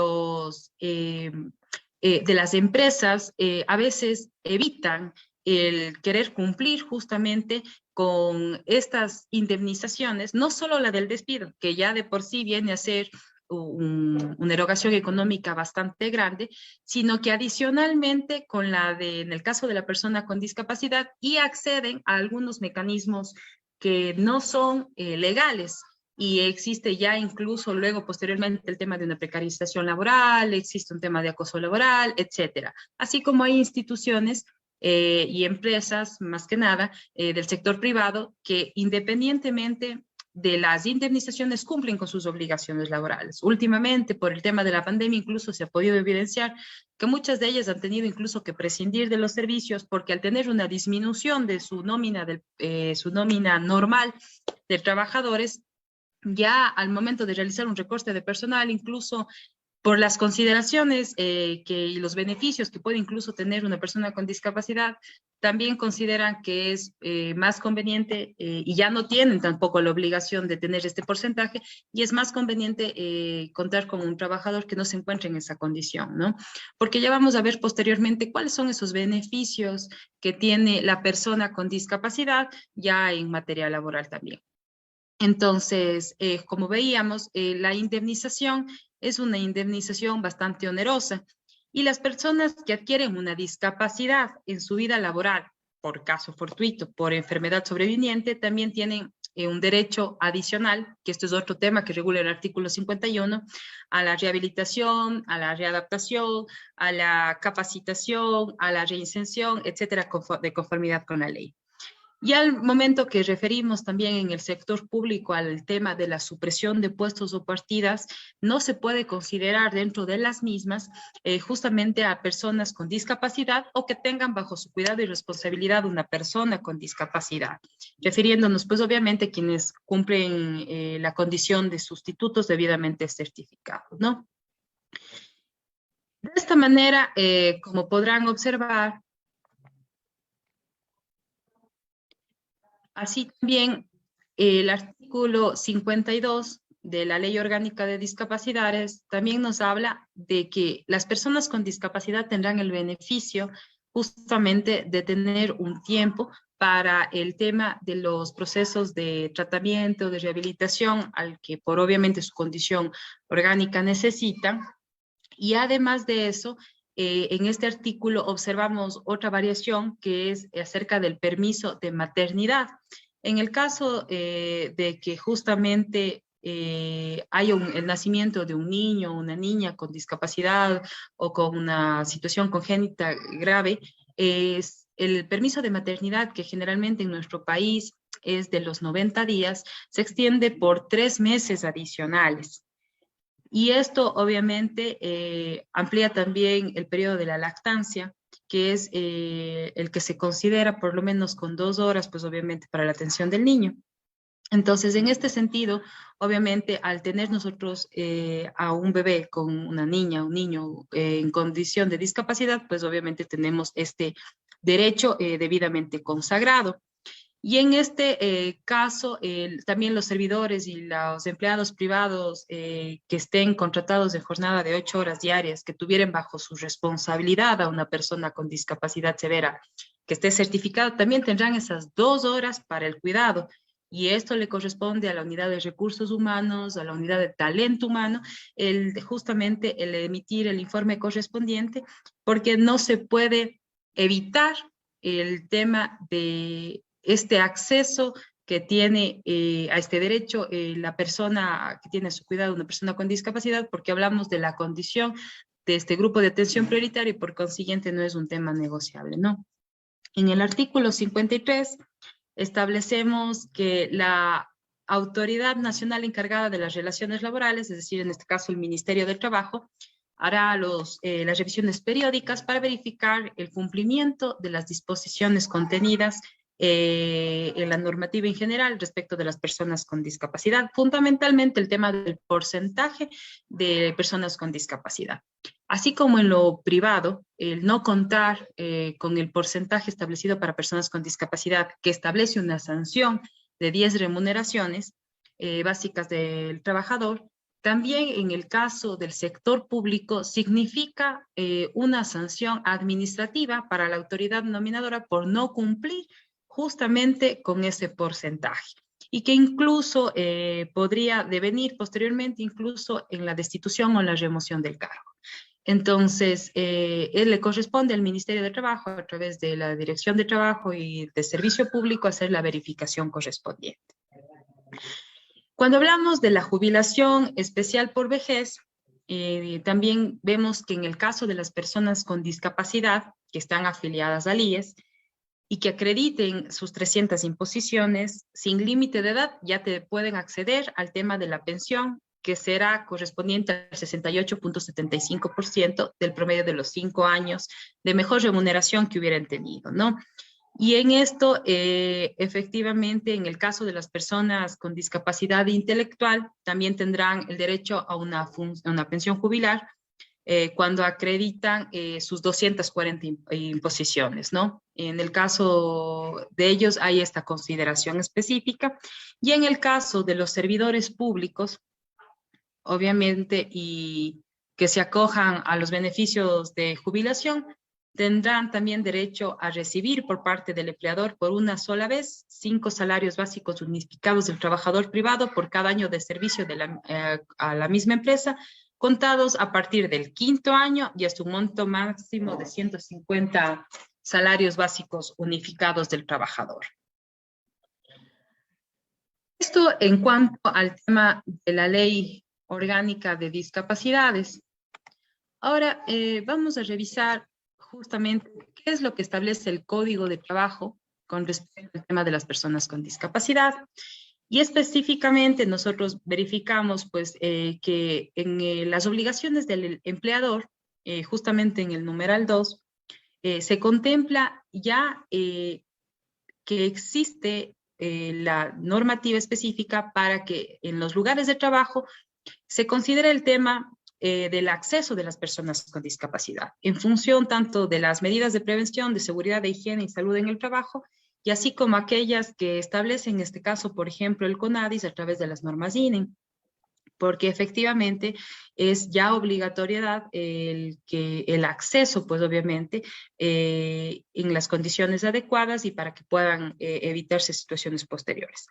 las empresas a veces evitan el querer cumplir justamente con estas indemnizaciones, no solo la del despido, que ya de por sí viene a ser una erogación económica bastante grande, sino que adicionalmente con la de, en el caso de la persona con discapacidad, y acceden a algunos mecanismos que no son legales. Y existe ya incluso luego posteriormente el tema de una precarización laboral, existe un tema de acoso laboral, etcétera. Así como hay instituciones y empresas, más que nada, del sector privado, que independientemente de las indemnizaciones cumplen con sus obligaciones laborales. Últimamente, por el tema de la pandemia, incluso se ha podido evidenciar que muchas de ellas han tenido incluso que prescindir de los servicios porque al tener una disminución de su nómina normal de trabajadores, ya al momento de realizar un recorte de personal, incluso por las consideraciones y los beneficios que puede incluso tener una persona con discapacidad, también consideran que es más conveniente y ya no tienen tampoco la obligación de tener este porcentaje y es más conveniente contar con un trabajador que no se encuentre en esa condición, ¿no? Porque ya vamos a ver posteriormente cuáles son esos beneficios que tiene la persona con discapacidad ya en materia laboral también. Entonces, como veíamos, la indemnización es una indemnización bastante onerosa y las personas que adquieren una discapacidad en su vida laboral, por caso fortuito, por enfermedad sobreviniente, también tienen un derecho adicional, que esto es otro tema que regula el artículo 51, a la rehabilitación, a la readaptación, a la capacitación, a la reinserción, etcétera, de conformidad con la ley. Y al momento que referimos también en el sector público al tema de la supresión de puestos o partidas, no se puede considerar dentro de las mismas justamente a personas con discapacidad o que tengan bajo su cuidado y responsabilidad una persona con discapacidad, refiriéndonos pues obviamente a quienes cumplen la condición de sustitutos debidamente certificados, ¿no? De esta manera, como podrán observar, así también el artículo 52 de la Ley Orgánica de Discapacidades también nos habla de que las personas con discapacidad tendrán el beneficio justamente de tener un tiempo para el tema de los procesos de tratamiento, de rehabilitación, al que por obviamente su condición orgánica necesitan. Y además de eso, en este artículo observamos otra variación que es acerca del permiso de maternidad. En el caso de que justamente haya el nacimiento de un niño o una niña con discapacidad o con una situación congénita grave, es el permiso de maternidad, que generalmente en nuestro país es de los 90 días, se extiende por 3 meses adicionales. Y esto obviamente amplía también el periodo de la lactancia, que es el que se considera por lo menos con 2 horas, pues obviamente para la atención del niño. Entonces, en este sentido, obviamente, al tener nosotros a un bebé con una niña, un niño en condición de discapacidad, pues obviamente tenemos este derecho debidamente consagrado. Y en este caso, también los servidores y los empleados privados que estén contratados de jornada de 8 horas diarias, que tuvieran bajo su responsabilidad a una persona con discapacidad severa, que esté certificado, también tendrán esas 2 horas para el cuidado. Y esto le corresponde a la unidad de recursos humanos, a la unidad de talento humano, justamente el emitir el informe correspondiente, porque no se puede evitar el tema de este acceso que tiene a este derecho la persona que tiene a su cuidado una persona con discapacidad, porque hablamos de la condición de este grupo de atención prioritaria y por consiguiente no es un tema negociable, ¿no? En el artículo 53 establecemos que la Autoridad Nacional encargada de las relaciones laborales, es decir, en este caso el Ministerio del Trabajo, hará las revisiones periódicas para verificar el cumplimiento de las disposiciones contenidas en la normativa en general respecto de las personas con discapacidad, fundamentalmente el tema del porcentaje de personas con discapacidad. Así como en lo privado, el no contar con el porcentaje establecido para personas con discapacidad, que establece una sanción de 10 remuneraciones básicas del trabajador, también en el caso del sector público significa una sanción administrativa para la autoridad nominadora por no cumplir justamente con ese porcentaje y que incluso podría devenir posteriormente incluso en la destitución o la remoción del cargo. Entonces, él le corresponde al Ministerio de Trabajo a través de la Dirección de Trabajo y de Servicio Público hacer la verificación correspondiente. Cuando hablamos de la jubilación especial por vejez, también vemos que en el caso de las personas con discapacidad que están afiliadas al IES y que acrediten sus 300 imposiciones, sin límite de edad ya te pueden acceder al tema de la pensión, que será correspondiente al 68.75% del promedio de los 5 años de mejor remuneración que hubieran tenido, ¿no? Y en esto, efectivamente, en el caso de las personas con discapacidad intelectual, también tendrán el derecho a una pensión jubilar cuando acreditan sus 240 imposiciones, ¿no? En el caso de ellos hay esta consideración específica. Y en el caso de los servidores públicos, obviamente, y que se acojan a los beneficios de jubilación, tendrán también derecho a recibir por parte del empleador por una sola vez 5 salarios básicos unificados del trabajador privado por cada año de servicio a la misma empresa, contados a partir del 5º año y hasta un monto máximo de 150 salarios básicos unificados del trabajador. Esto en cuanto al tema de la Ley Orgánica de Discapacidades. Ahora vamos a revisar justamente qué es lo que establece el Código de Trabajo con respecto al tema de las personas con discapacidad. Y específicamente nosotros verificamos pues, que en las obligaciones del empleador, justamente en el numeral 2, se contempla ya que existe la normativa específica para que en los lugares de trabajo se considere el tema del acceso de las personas con discapacidad, en función tanto de las medidas de prevención, de seguridad, de higiene y salud en el trabajo, y así como aquellas que establece en este caso, por ejemplo, el CONADIS a través de las normas INEM, porque efectivamente es ya obligatoriedad el acceso, pues obviamente, en las condiciones adecuadas y para que puedan evitarse situaciones posteriores.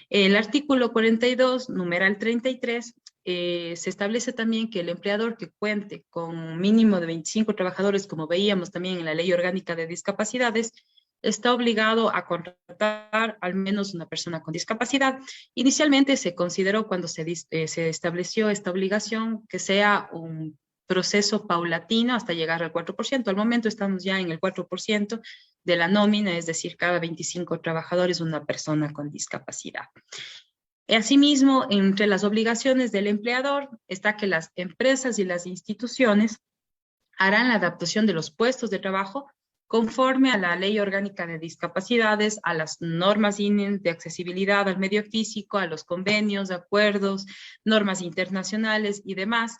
El artículo 42, numeral 33, se establece también que el empleador que cuente con un mínimo de 25 trabajadores, como veíamos también en la Ley Orgánica de Discapacidades, está obligado a contratar al menos una persona con discapacidad. Inicialmente se consideró cuando se estableció esta obligación que sea un proceso paulatino hasta llegar al 4%. Al momento estamos ya en el 4% de la nómina, es decir, cada 25 trabajadores una persona con discapacidad. Asimismo, entre las obligaciones del empleador está que las empresas y las instituciones harán la adaptación de los puestos de trabajo conforme a la Ley Orgánica de Discapacidades, a las normas INEM de accesibilidad al medio físico, a los convenios, acuerdos, normas internacionales y demás,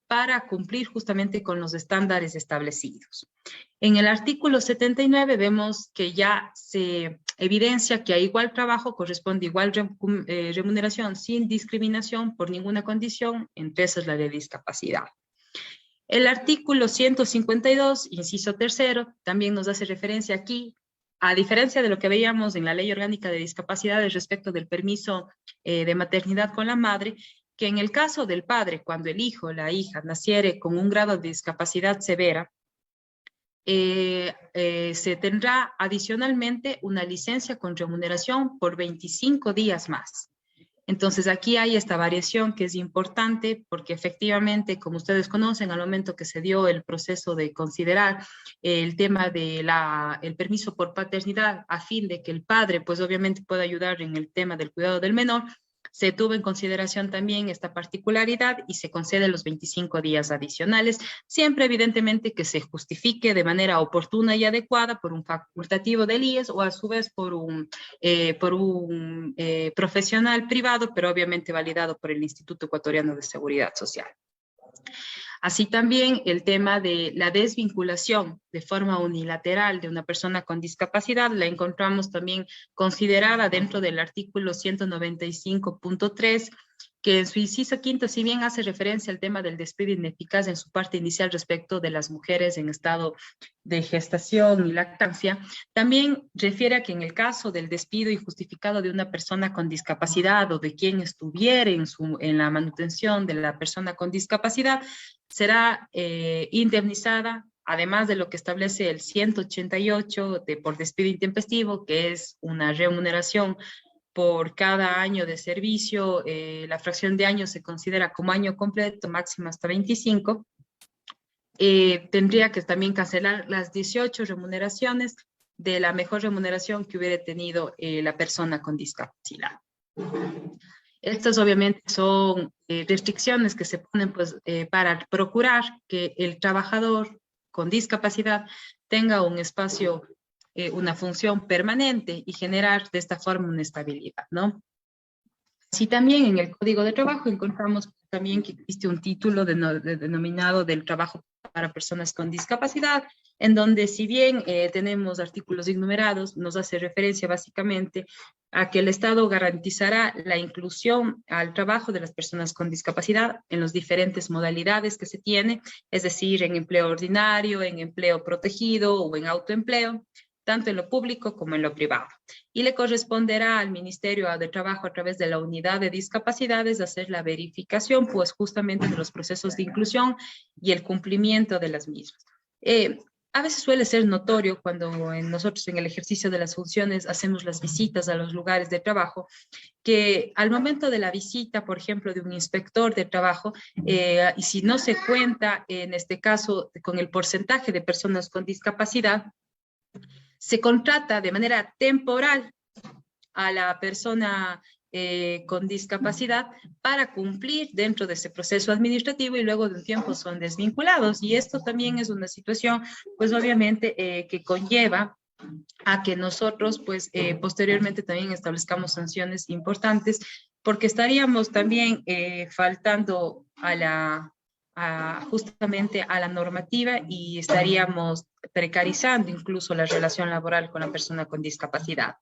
para cumplir justamente con los estándares establecidos. En el artículo 79 vemos que ya se evidencia que a igual trabajo corresponde igual remuneración sin discriminación por ninguna condición, entre esas la de discapacidad. El artículo 152, inciso 3, también nos hace referencia aquí, a diferencia de lo que veíamos en la Ley Orgánica de Discapacidades respecto del permiso de maternidad con la madre, que en el caso del padre, cuando el hijo o la hija naciere con un grado de discapacidad severa, se tendrá adicionalmente una licencia con remuneración por 25 días más. Entonces aquí hay esta variación que es importante porque efectivamente, como ustedes conocen, al momento que se dio el proceso de considerar el tema de el permiso por paternidad a fin de que el padre pues obviamente pueda ayudar en el tema del cuidado del menor, se tuvo en consideración también esta particularidad y se concede los 25 días adicionales, siempre evidentemente que se justifique de manera oportuna y adecuada por un facultativo del IES o a su vez por un profesional privado, pero obviamente validado por el Instituto Ecuatoriano de Seguridad Social. Así también el tema de la desvinculación de forma unilateral de una persona con discapacidad la encontramos también considerada dentro del artículo 195.3, que en su inciso quinto, si bien hace referencia al tema del despido ineficaz en su parte inicial respecto de las mujeres en estado de gestación y lactancia, también refiere a que en el caso del despido injustificado de una persona con discapacidad o de quien estuviera en la manutención de la persona con discapacidad, será indemnizada, además de lo que establece el 188 por despido intempestivo, que es una remuneración por cada año de servicio. La fracción de años se considera como año completo, máximo hasta 25. Tendría que también cancelar las 18 remuneraciones de la mejor remuneración que hubiera tenido la persona con discapacidad. Estas obviamente son restricciones que se ponen pues, para procurar que el trabajador con discapacidad tenga un espacio, una función permanente y generar de esta forma una estabilidad, ¿no? Así también en el Código de Trabajo encontramos también que existe un título denominado del trabajo para personas con discapacidad, en donde si bien tenemos artículos innumerados, nos hace referencia básicamente a que el Estado garantizará la inclusión al trabajo de las personas con discapacidad en las diferentes modalidades que se tiene, es decir, en empleo ordinario, en empleo protegido o en autoempleo, tanto en lo público como en lo privado. Y le corresponderá al Ministerio de Trabajo a través de la Unidad de Discapacidades hacer la verificación, pues justamente de los procesos de inclusión y el cumplimiento de las mismas. A veces suele ser notorio cuando nosotros en el ejercicio de las funciones hacemos las visitas a los lugares de trabajo, que al momento de la visita, por ejemplo, de un inspector de trabajo, y si no se cuenta, en este caso, con el porcentaje de personas con discapacidad, se contrata de manera temporal a la persona con discapacidad para cumplir dentro de ese proceso administrativo y luego de un tiempo son desvinculados. Y esto también es una situación, pues obviamente, que conlleva a que nosotros, pues, posteriormente también establezcamos sanciones importantes, porque estaríamos también faltando justamente a la normativa y estaríamos precarizando incluso la relación laboral con la persona con discapacidad.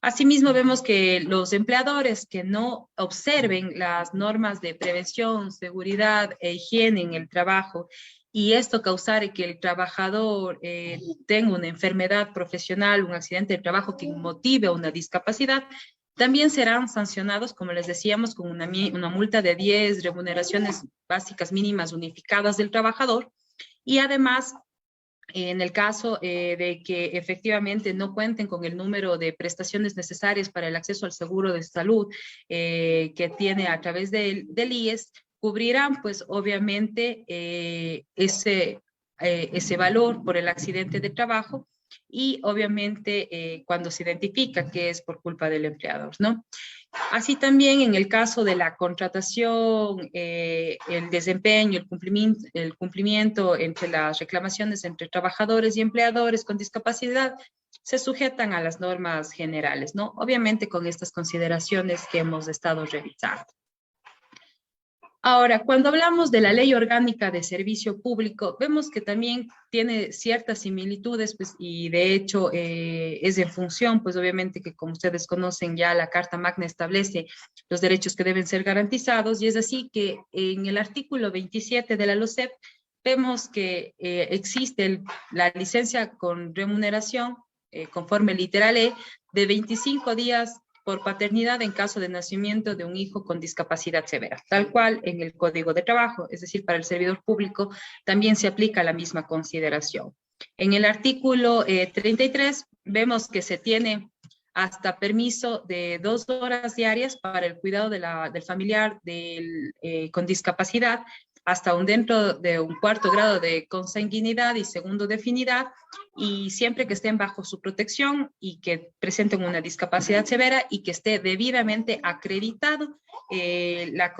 Asimismo, vemos que los empleadores que no observen las normas de prevención, seguridad e higiene en el trabajo y esto causare que el trabajador tenga una enfermedad profesional, un accidente de trabajo que motive una discapacidad, también serán sancionados, como les decíamos, con una multa de 10 remuneraciones básicas mínimas unificadas del trabajador y además, en el caso de que efectivamente no cuenten con el número de prestaciones necesarias para el acceso al seguro de salud que tiene a través del IES, cubrirán pues obviamente ese valor por el accidente de trabajo y obviamente cuando se identifica que es por culpa del empleador, ¿no? Así también en el caso de la contratación, el desempeño, el cumplimiento entre las reclamaciones entre trabajadores y empleadores con discapacidad se sujetan a las normas generales, ¿no? Obviamente con estas consideraciones que hemos estado revisando. Ahora, cuando hablamos de la Ley Orgánica de Servicio Público, vemos que también tiene ciertas similitudes, pues, y de hecho es en función, pues obviamente que como ustedes conocen ya la Carta Magna establece los derechos que deben ser garantizados, y es así que en el artículo 27 de la LOCEP vemos que existe la licencia con remuneración, conforme literal E, de 25 días por paternidad en caso de nacimiento de un hijo con discapacidad severa, tal cual en el Código de Trabajo, es decir, para el servidor público también se aplica la misma consideración. En el artículo 33 vemos que se tiene hasta permiso de 2 horas diarias para el cuidado del familiar con discapacidad, hasta dentro de un 4º grado de consanguinidad y 2º de afinidad, y siempre que estén bajo su protección y que presenten una discapacidad severa y que esté debidamente acreditado la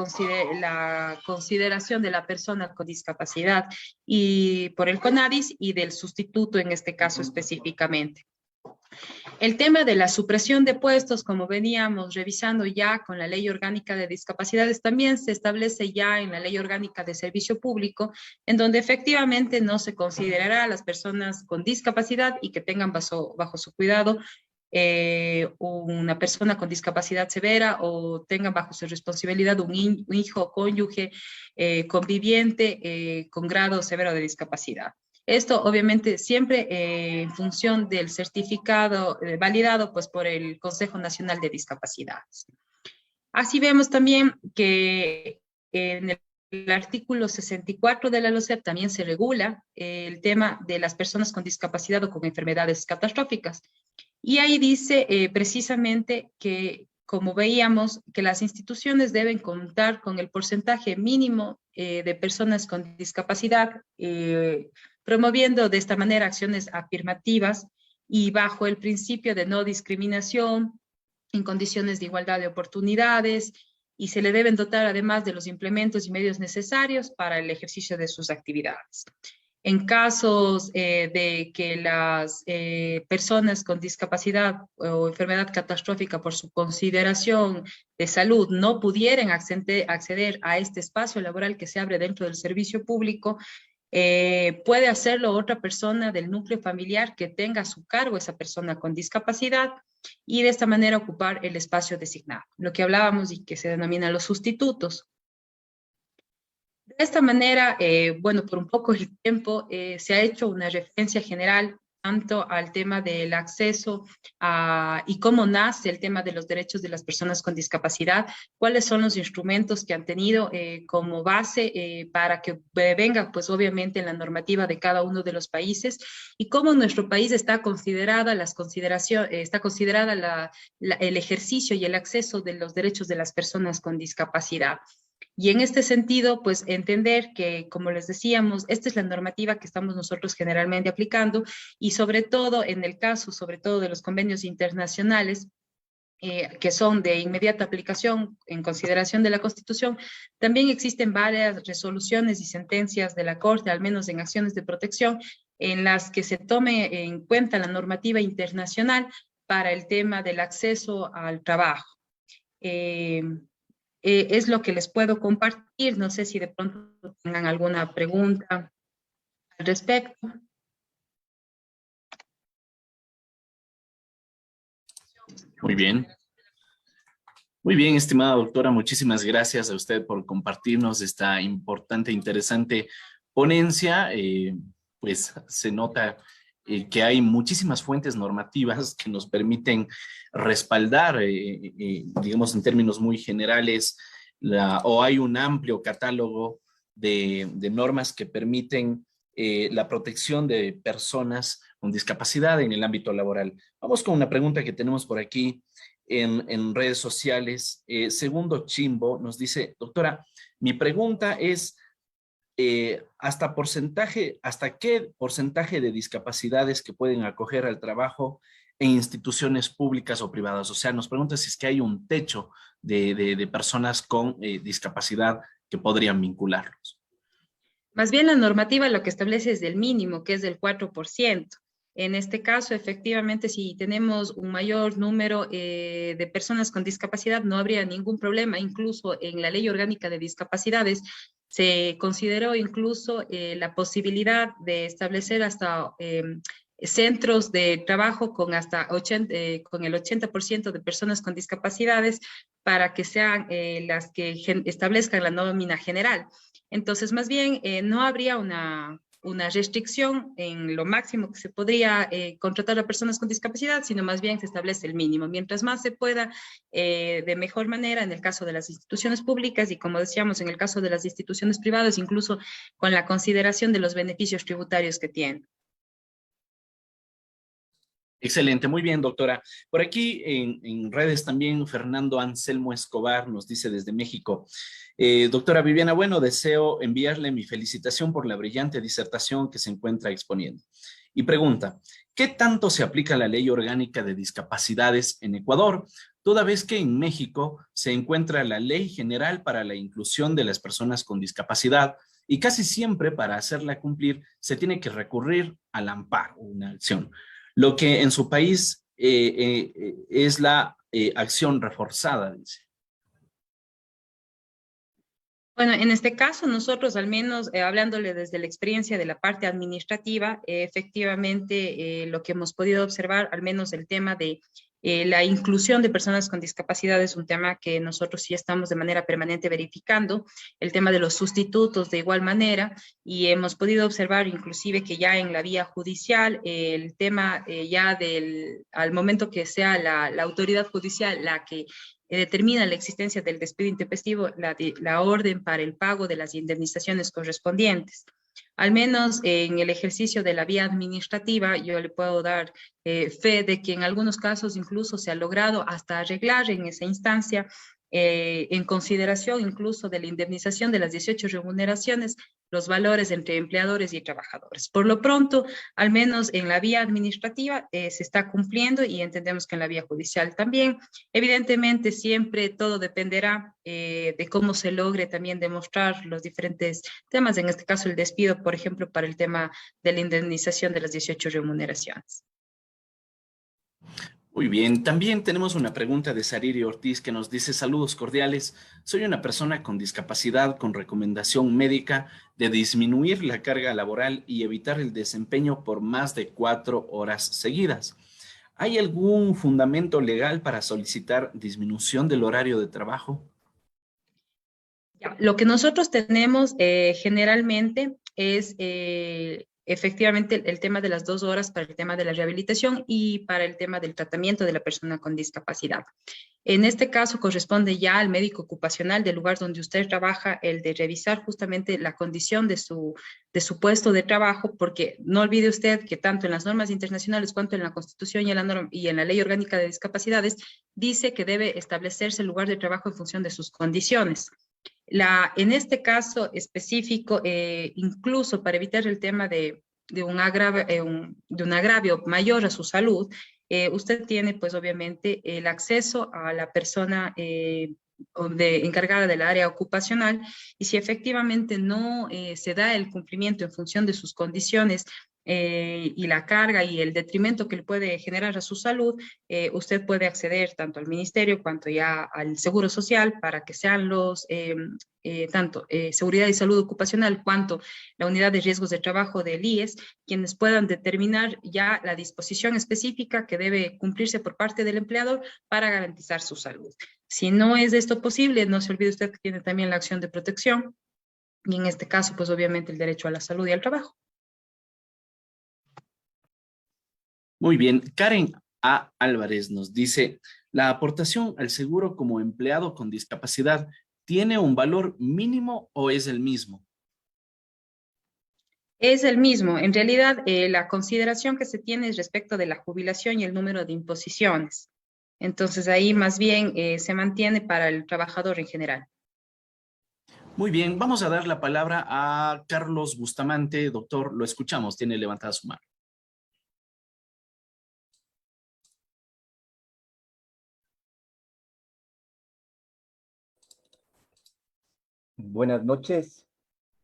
consideración de la persona con discapacidad y por el CONADIS y del sustituto en este caso específicamente. El tema de la supresión de puestos, como veníamos revisando ya con la Ley Orgánica de Discapacidades, también se establece ya en la Ley Orgánica de Servicio Público, en donde efectivamente no se considerará a las personas con discapacidad y que tengan bajo su cuidado una persona con discapacidad severa o tengan bajo su responsabilidad un hijo, cónyuge, conviviente con grado severo de discapacidad. Esto obviamente siempre en función del certificado validado pues, por el Consejo Nacional de Discapacidades. Así vemos también que en el artículo 64 de la LOCEP también se regula el tema de las personas con discapacidad o con enfermedades catastróficas. Y ahí dice precisamente que, como veíamos, que las instituciones deben contar con el porcentaje mínimo de personas con discapacidad, promoviendo de esta manera acciones afirmativas y bajo el principio de no discriminación en condiciones de igualdad de oportunidades, y se le deben dotar además de los implementos y medios necesarios para el ejercicio de sus actividades. En casos de que las personas con discapacidad o enfermedad catastrófica por su consideración de salud no pudieran acceder a este espacio laboral que se abre dentro del servicio público, puede hacerlo otra persona del núcleo familiar que tenga a su cargo esa persona con discapacidad y de esta manera ocupar el espacio designado, lo que hablábamos y que se denomina los sustitutos. De esta manera, bueno, por un poco el tiempo, se ha hecho una referencia general tanto al tema del acceso y cómo nace el tema de los derechos de las personas con discapacidad, cuáles son los instrumentos que han tenido como base para que venga, pues obviamente, en la normativa de cada uno de los países y cómo nuestro país está considerada el ejercicio y el acceso de los derechos de las personas con discapacidad. Y en este sentido, pues entender que, como les decíamos, esta es la normativa que estamos nosotros generalmente aplicando y sobre todo en el caso, sobre todo de los convenios internacionales, que son de inmediata aplicación en consideración de la Constitución, también existen varias resoluciones y sentencias de la Corte, al menos en acciones de protección, en las que se tome en cuenta la normativa internacional para el tema del acceso al trabajo. Es lo que les puedo compartir. No sé si de pronto tengan alguna pregunta al respecto. Muy bien. Muy bien, estimada doctora, muchísimas gracias a usted por compartirnos esta importante e interesante ponencia. Pues se nota que hay muchísimas fuentes normativas que nos permiten respaldar, digamos en términos muy generales, o hay un amplio catálogo de normas que permiten la protección de personas con discapacidad en el ámbito laboral. Vamos con una pregunta que tenemos por aquí en redes sociales. Segundo Chimbo nos dice, doctora, mi pregunta es, ¿hasta qué porcentaje de discapacidades que pueden acoger al trabajo en instituciones públicas o privadas? O sea, nos pregunta si es que hay un techo de personas con discapacidad que podrían vincularlos. Más bien la normativa lo que establece es del mínimo, que es del 4%. En este caso, efectivamente, si tenemos un mayor número de personas con discapacidad, no habría ningún problema. Incluso en la Ley Orgánica de Discapacidades se consideró incluso la posibilidad de establecer hasta centros de trabajo con hasta con el 80% de personas con discapacidades para que sean las que establezcan la nómina general. Entonces, más bien, no habría una restricción en lo máximo que se podría contratar a personas con discapacidad, sino más bien se establece el mínimo. Mientras más se pueda, de mejor manera, en el caso de las instituciones públicas y, como decíamos, en el caso de las instituciones privadas, incluso con la consideración de los beneficios tributarios que tienen. Excelente, muy bien, doctora. Por aquí en redes también Fernando Anselmo Escobar nos dice desde México, doctora Viviana Bueno, deseo enviarle mi felicitación por la brillante disertación que se encuentra exponiendo. Y pregunta, ¿qué tanto se aplica la Ley Orgánica de Discapacidades en Ecuador, toda vez que en México se encuentra la Ley General para la Inclusión de las Personas con Discapacidad y casi siempre para hacerla cumplir se tiene que recurrir al amparo, una acción? Lo que en su país es la acción reforzada, dice. Bueno, en este caso nosotros, al menos hablándole desde la experiencia de la parte administrativa, efectivamente lo que hemos podido observar, al menos el tema de la inclusión de personas con discapacidad es un tema que nosotros sí estamos de manera permanente verificando, el tema de los sustitutos de igual manera, y hemos podido observar inclusive que ya en la vía judicial, el tema ya al momento que sea la autoridad judicial la que determina la existencia del despido intempestivo, la orden para el pago de las indemnizaciones correspondientes. Al menos en el ejercicio de la vía administrativa, yo le puedo dar fe de que en algunos casos incluso se ha logrado hasta arreglar en esa instancia, en consideración incluso de la indemnización de las 18 remuneraciones, los valores entre empleadores y trabajadores. Por lo pronto, al menos en la vía administrativa se está cumpliendo y entendemos que en la vía judicial también. Evidentemente, siempre todo dependerá de cómo se logre también demostrar los diferentes temas, en este caso el despido, por ejemplo, para el tema de la indemnización de las 18 remuneraciones. Muy bien, también tenemos una pregunta de Sariri Ortiz que nos dice: saludos cordiales, soy una persona con discapacidad con recomendación médica de disminuir la carga laboral y evitar el desempeño por más de 4 horas seguidas. ¿Hay algún fundamento legal para solicitar disminución del horario de trabajo? Lo que nosotros tenemos generalmente es efectivamente el tema de las 2 horas para el tema de la rehabilitación y para el tema del tratamiento de la persona con discapacidad. En este caso corresponde ya al médico ocupacional del lugar donde usted trabaja el de revisar justamente la condición de su puesto de trabajo, porque no olvide usted que tanto en las normas internacionales cuanto en la Constitución y en la Ley Orgánica de Discapacidades dice que debe establecerse el lugar de trabajo en función de sus condiciones. En este caso específico, incluso para evitar el tema de un agravio mayor a su salud, usted tiene pues obviamente el acceso a la persona encargada del área ocupacional, y si efectivamente no se da el cumplimiento en función de sus condiciones y la carga y el detrimento que le puede generar a su salud, usted puede acceder tanto al ministerio cuanto ya al Seguro Social para que sean tanto Seguridad y Salud Ocupacional cuanto la Unidad de Riesgos de Trabajo del IES, quienes puedan determinar ya la disposición específica que debe cumplirse por parte del empleador para garantizar su salud. Si no es esto posible, no se olvide usted que tiene también la acción de protección y en este caso, pues obviamente el derecho a la salud y al trabajo. Muy bien, Karen A. Álvarez nos dice: ¿la aportación al seguro como empleado con discapacidad tiene un valor mínimo o es el mismo? Es el mismo. En realidad, la consideración que se tiene es respecto de la jubilación y el número de imposiciones. Entonces, ahí más bien se mantiene para el trabajador en general. Muy bien, vamos a dar la palabra a Carlos Bustamante. Doctor, lo escuchamos, tiene levantada su mano. Buenas noches.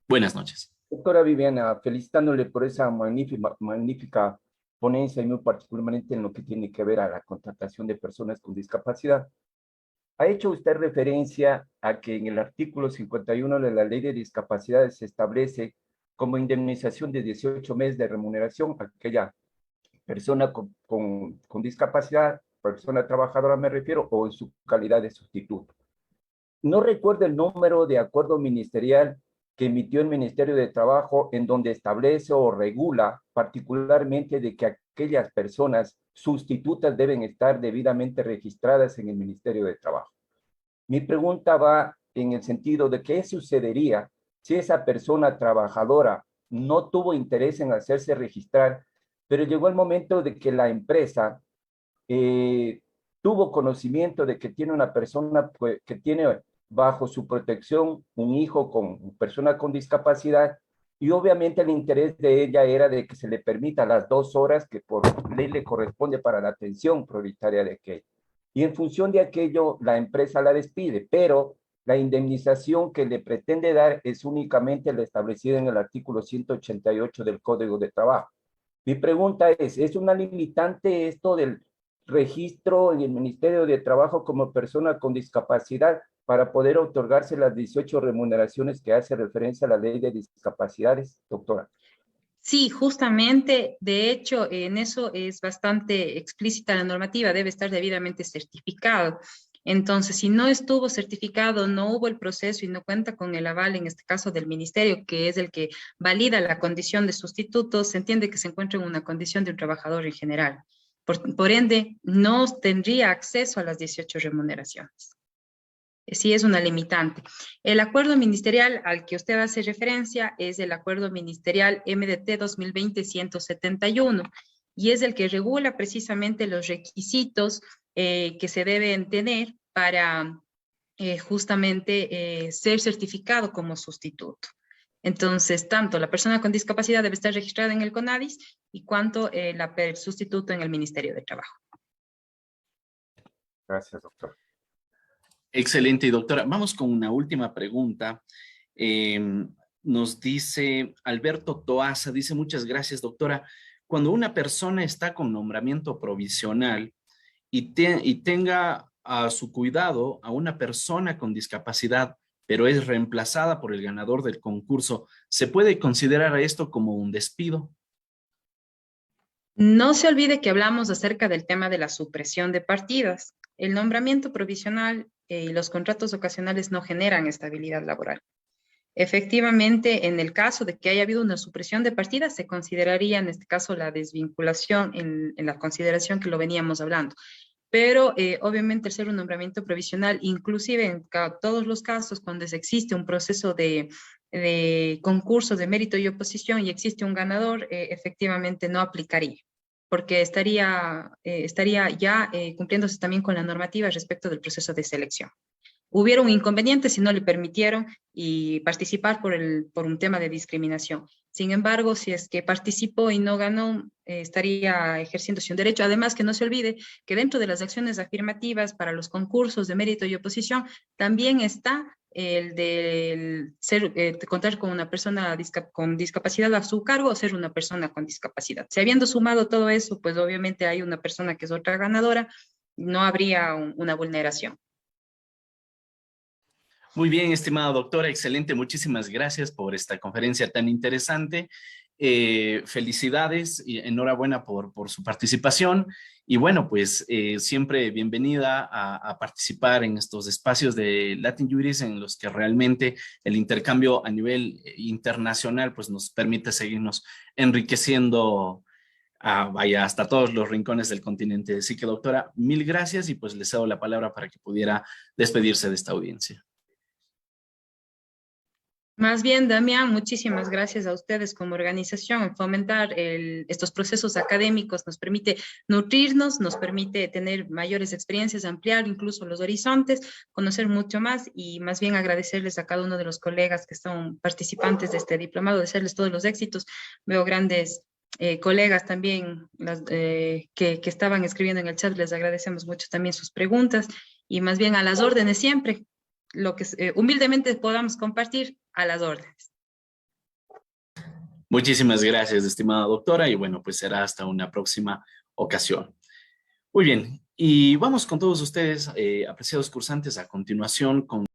Buenas noches. Doctora Viviana, felicitándole por esa magnífica ponencia y muy particularmente en lo que tiene que ver a la contratación de personas con discapacidad. Ha hecho usted referencia a que en el artículo 51 de la Ley de Discapacidades se establece como indemnización de 18 meses de remuneración a aquella persona con discapacidad, persona trabajadora me refiero, o en su calidad de sustituto. No recuerdo el número de acuerdo ministerial que emitió el Ministerio de Trabajo en donde establece o regula particularmente de que aquellas personas sustitutas deben estar debidamente registradas en el Ministerio de Trabajo. Mi pregunta va en el sentido de qué sucedería si esa persona trabajadora no tuvo interés en hacerse registrar, pero llegó el momento de que la empresa tuvo conocimiento de que tiene una persona que tiene bajo su protección un hijo con persona con discapacidad, y obviamente el interés de ella era de que se le permita las 2 horas que por ley le corresponde para la atención prioritaria de aquello. Y en función de aquello, la empresa la despide, pero la indemnización que le pretende dar es únicamente la establecida en el artículo 188 del Código de Trabajo. Mi pregunta ¿es una limitante esto del registro en el Ministerio de Trabajo como persona con discapacidad para poder otorgarse las 18 remuneraciones que hace referencia a la ley de discapacidades, doctora? Sí, justamente, de hecho, en eso es bastante explícita la normativa, debe estar debidamente certificado. Entonces, si no estuvo certificado, no hubo el proceso y no cuenta con el aval, en este caso del ministerio, que es el que valida la condición de sustituto, se entiende que se encuentra en una condición de un trabajador en general. Por ende, no tendría acceso a las 18 remuneraciones. Sí es una limitante. El acuerdo ministerial al que usted hace referencia es el acuerdo ministerial MDT 2020-171 y es el que regula precisamente los requisitos que se deben tener para justamente ser certificado como sustituto. Entonces, tanto la persona con discapacidad debe estar registrada en el CONADIS y cuanto el sustituto en el Ministerio de Trabajo. Gracias, doctor. Excelente, y doctora. Vamos con una última pregunta. Nos dice Alberto Toaza, dice: muchas gracias, doctora. Cuando una persona está con nombramiento provisional y tenga a su cuidado a una persona con discapacidad, pero es reemplazada por el ganador del concurso, ¿se puede considerar esto como un despido? No se olvide que hablamos acerca del tema de la supresión de partidas. El nombramiento provisional y los contratos ocasionales no generan estabilidad laboral. Efectivamente, en el caso de que haya habido una supresión de partidas, se consideraría en este caso la desvinculación en la consideración que lo veníamos hablando. Pero obviamente el ser un nombramiento provisional, inclusive en todos los casos cuando existe un proceso de concurso de mérito y oposición y existe un ganador, efectivamente no aplicaría, porque estaría ya cumpliéndose también con la normativa respecto del proceso de selección. Hubiera un inconveniente si no le permitieron y participar por un tema de discriminación. Sin embargo, si es que participó y no ganó, estaría ejerciéndose un derecho. Además, que no se olvide que dentro de las acciones afirmativas para los concursos de mérito y oposición, también está el de contar con una persona con discapacidad a su cargo o ser una persona con discapacidad. Si habiendo sumado todo eso, pues obviamente hay una persona que es otra ganadora, no habría una vulneración. Muy bien, estimada doctora, excelente. Muchísimas gracias por esta conferencia tan interesante. Felicidades y enhorabuena por su participación. Y bueno, pues siempre bienvenida a participar en estos espacios de Latin Juris en los que realmente el intercambio a nivel internacional pues nos permite seguirnos enriqueciendo vaya hasta todos los rincones del continente. Así que doctora, mil gracias y pues le cedo la palabra para que pudiera despedirse de esta audiencia. Más bien, Damián, muchísimas gracias a ustedes como organización. Fomentar estos procesos académicos nos permite nutrirnos, nos permite tener mayores experiencias, ampliar incluso los horizontes, conocer mucho más y más bien agradecerles a cada uno de los colegas que son participantes de este diplomado, desearles todos los éxitos. Veo grandes colegas también que estaban escribiendo en el chat, les agradecemos mucho también sus preguntas y más bien a las órdenes siempre. Lo que humildemente podamos compartir, a las órdenes. Muchísimas gracias, estimada doctora, y bueno, pues será hasta una próxima ocasión. Muy bien, y vamos con todos ustedes, apreciados cursantes, a continuación con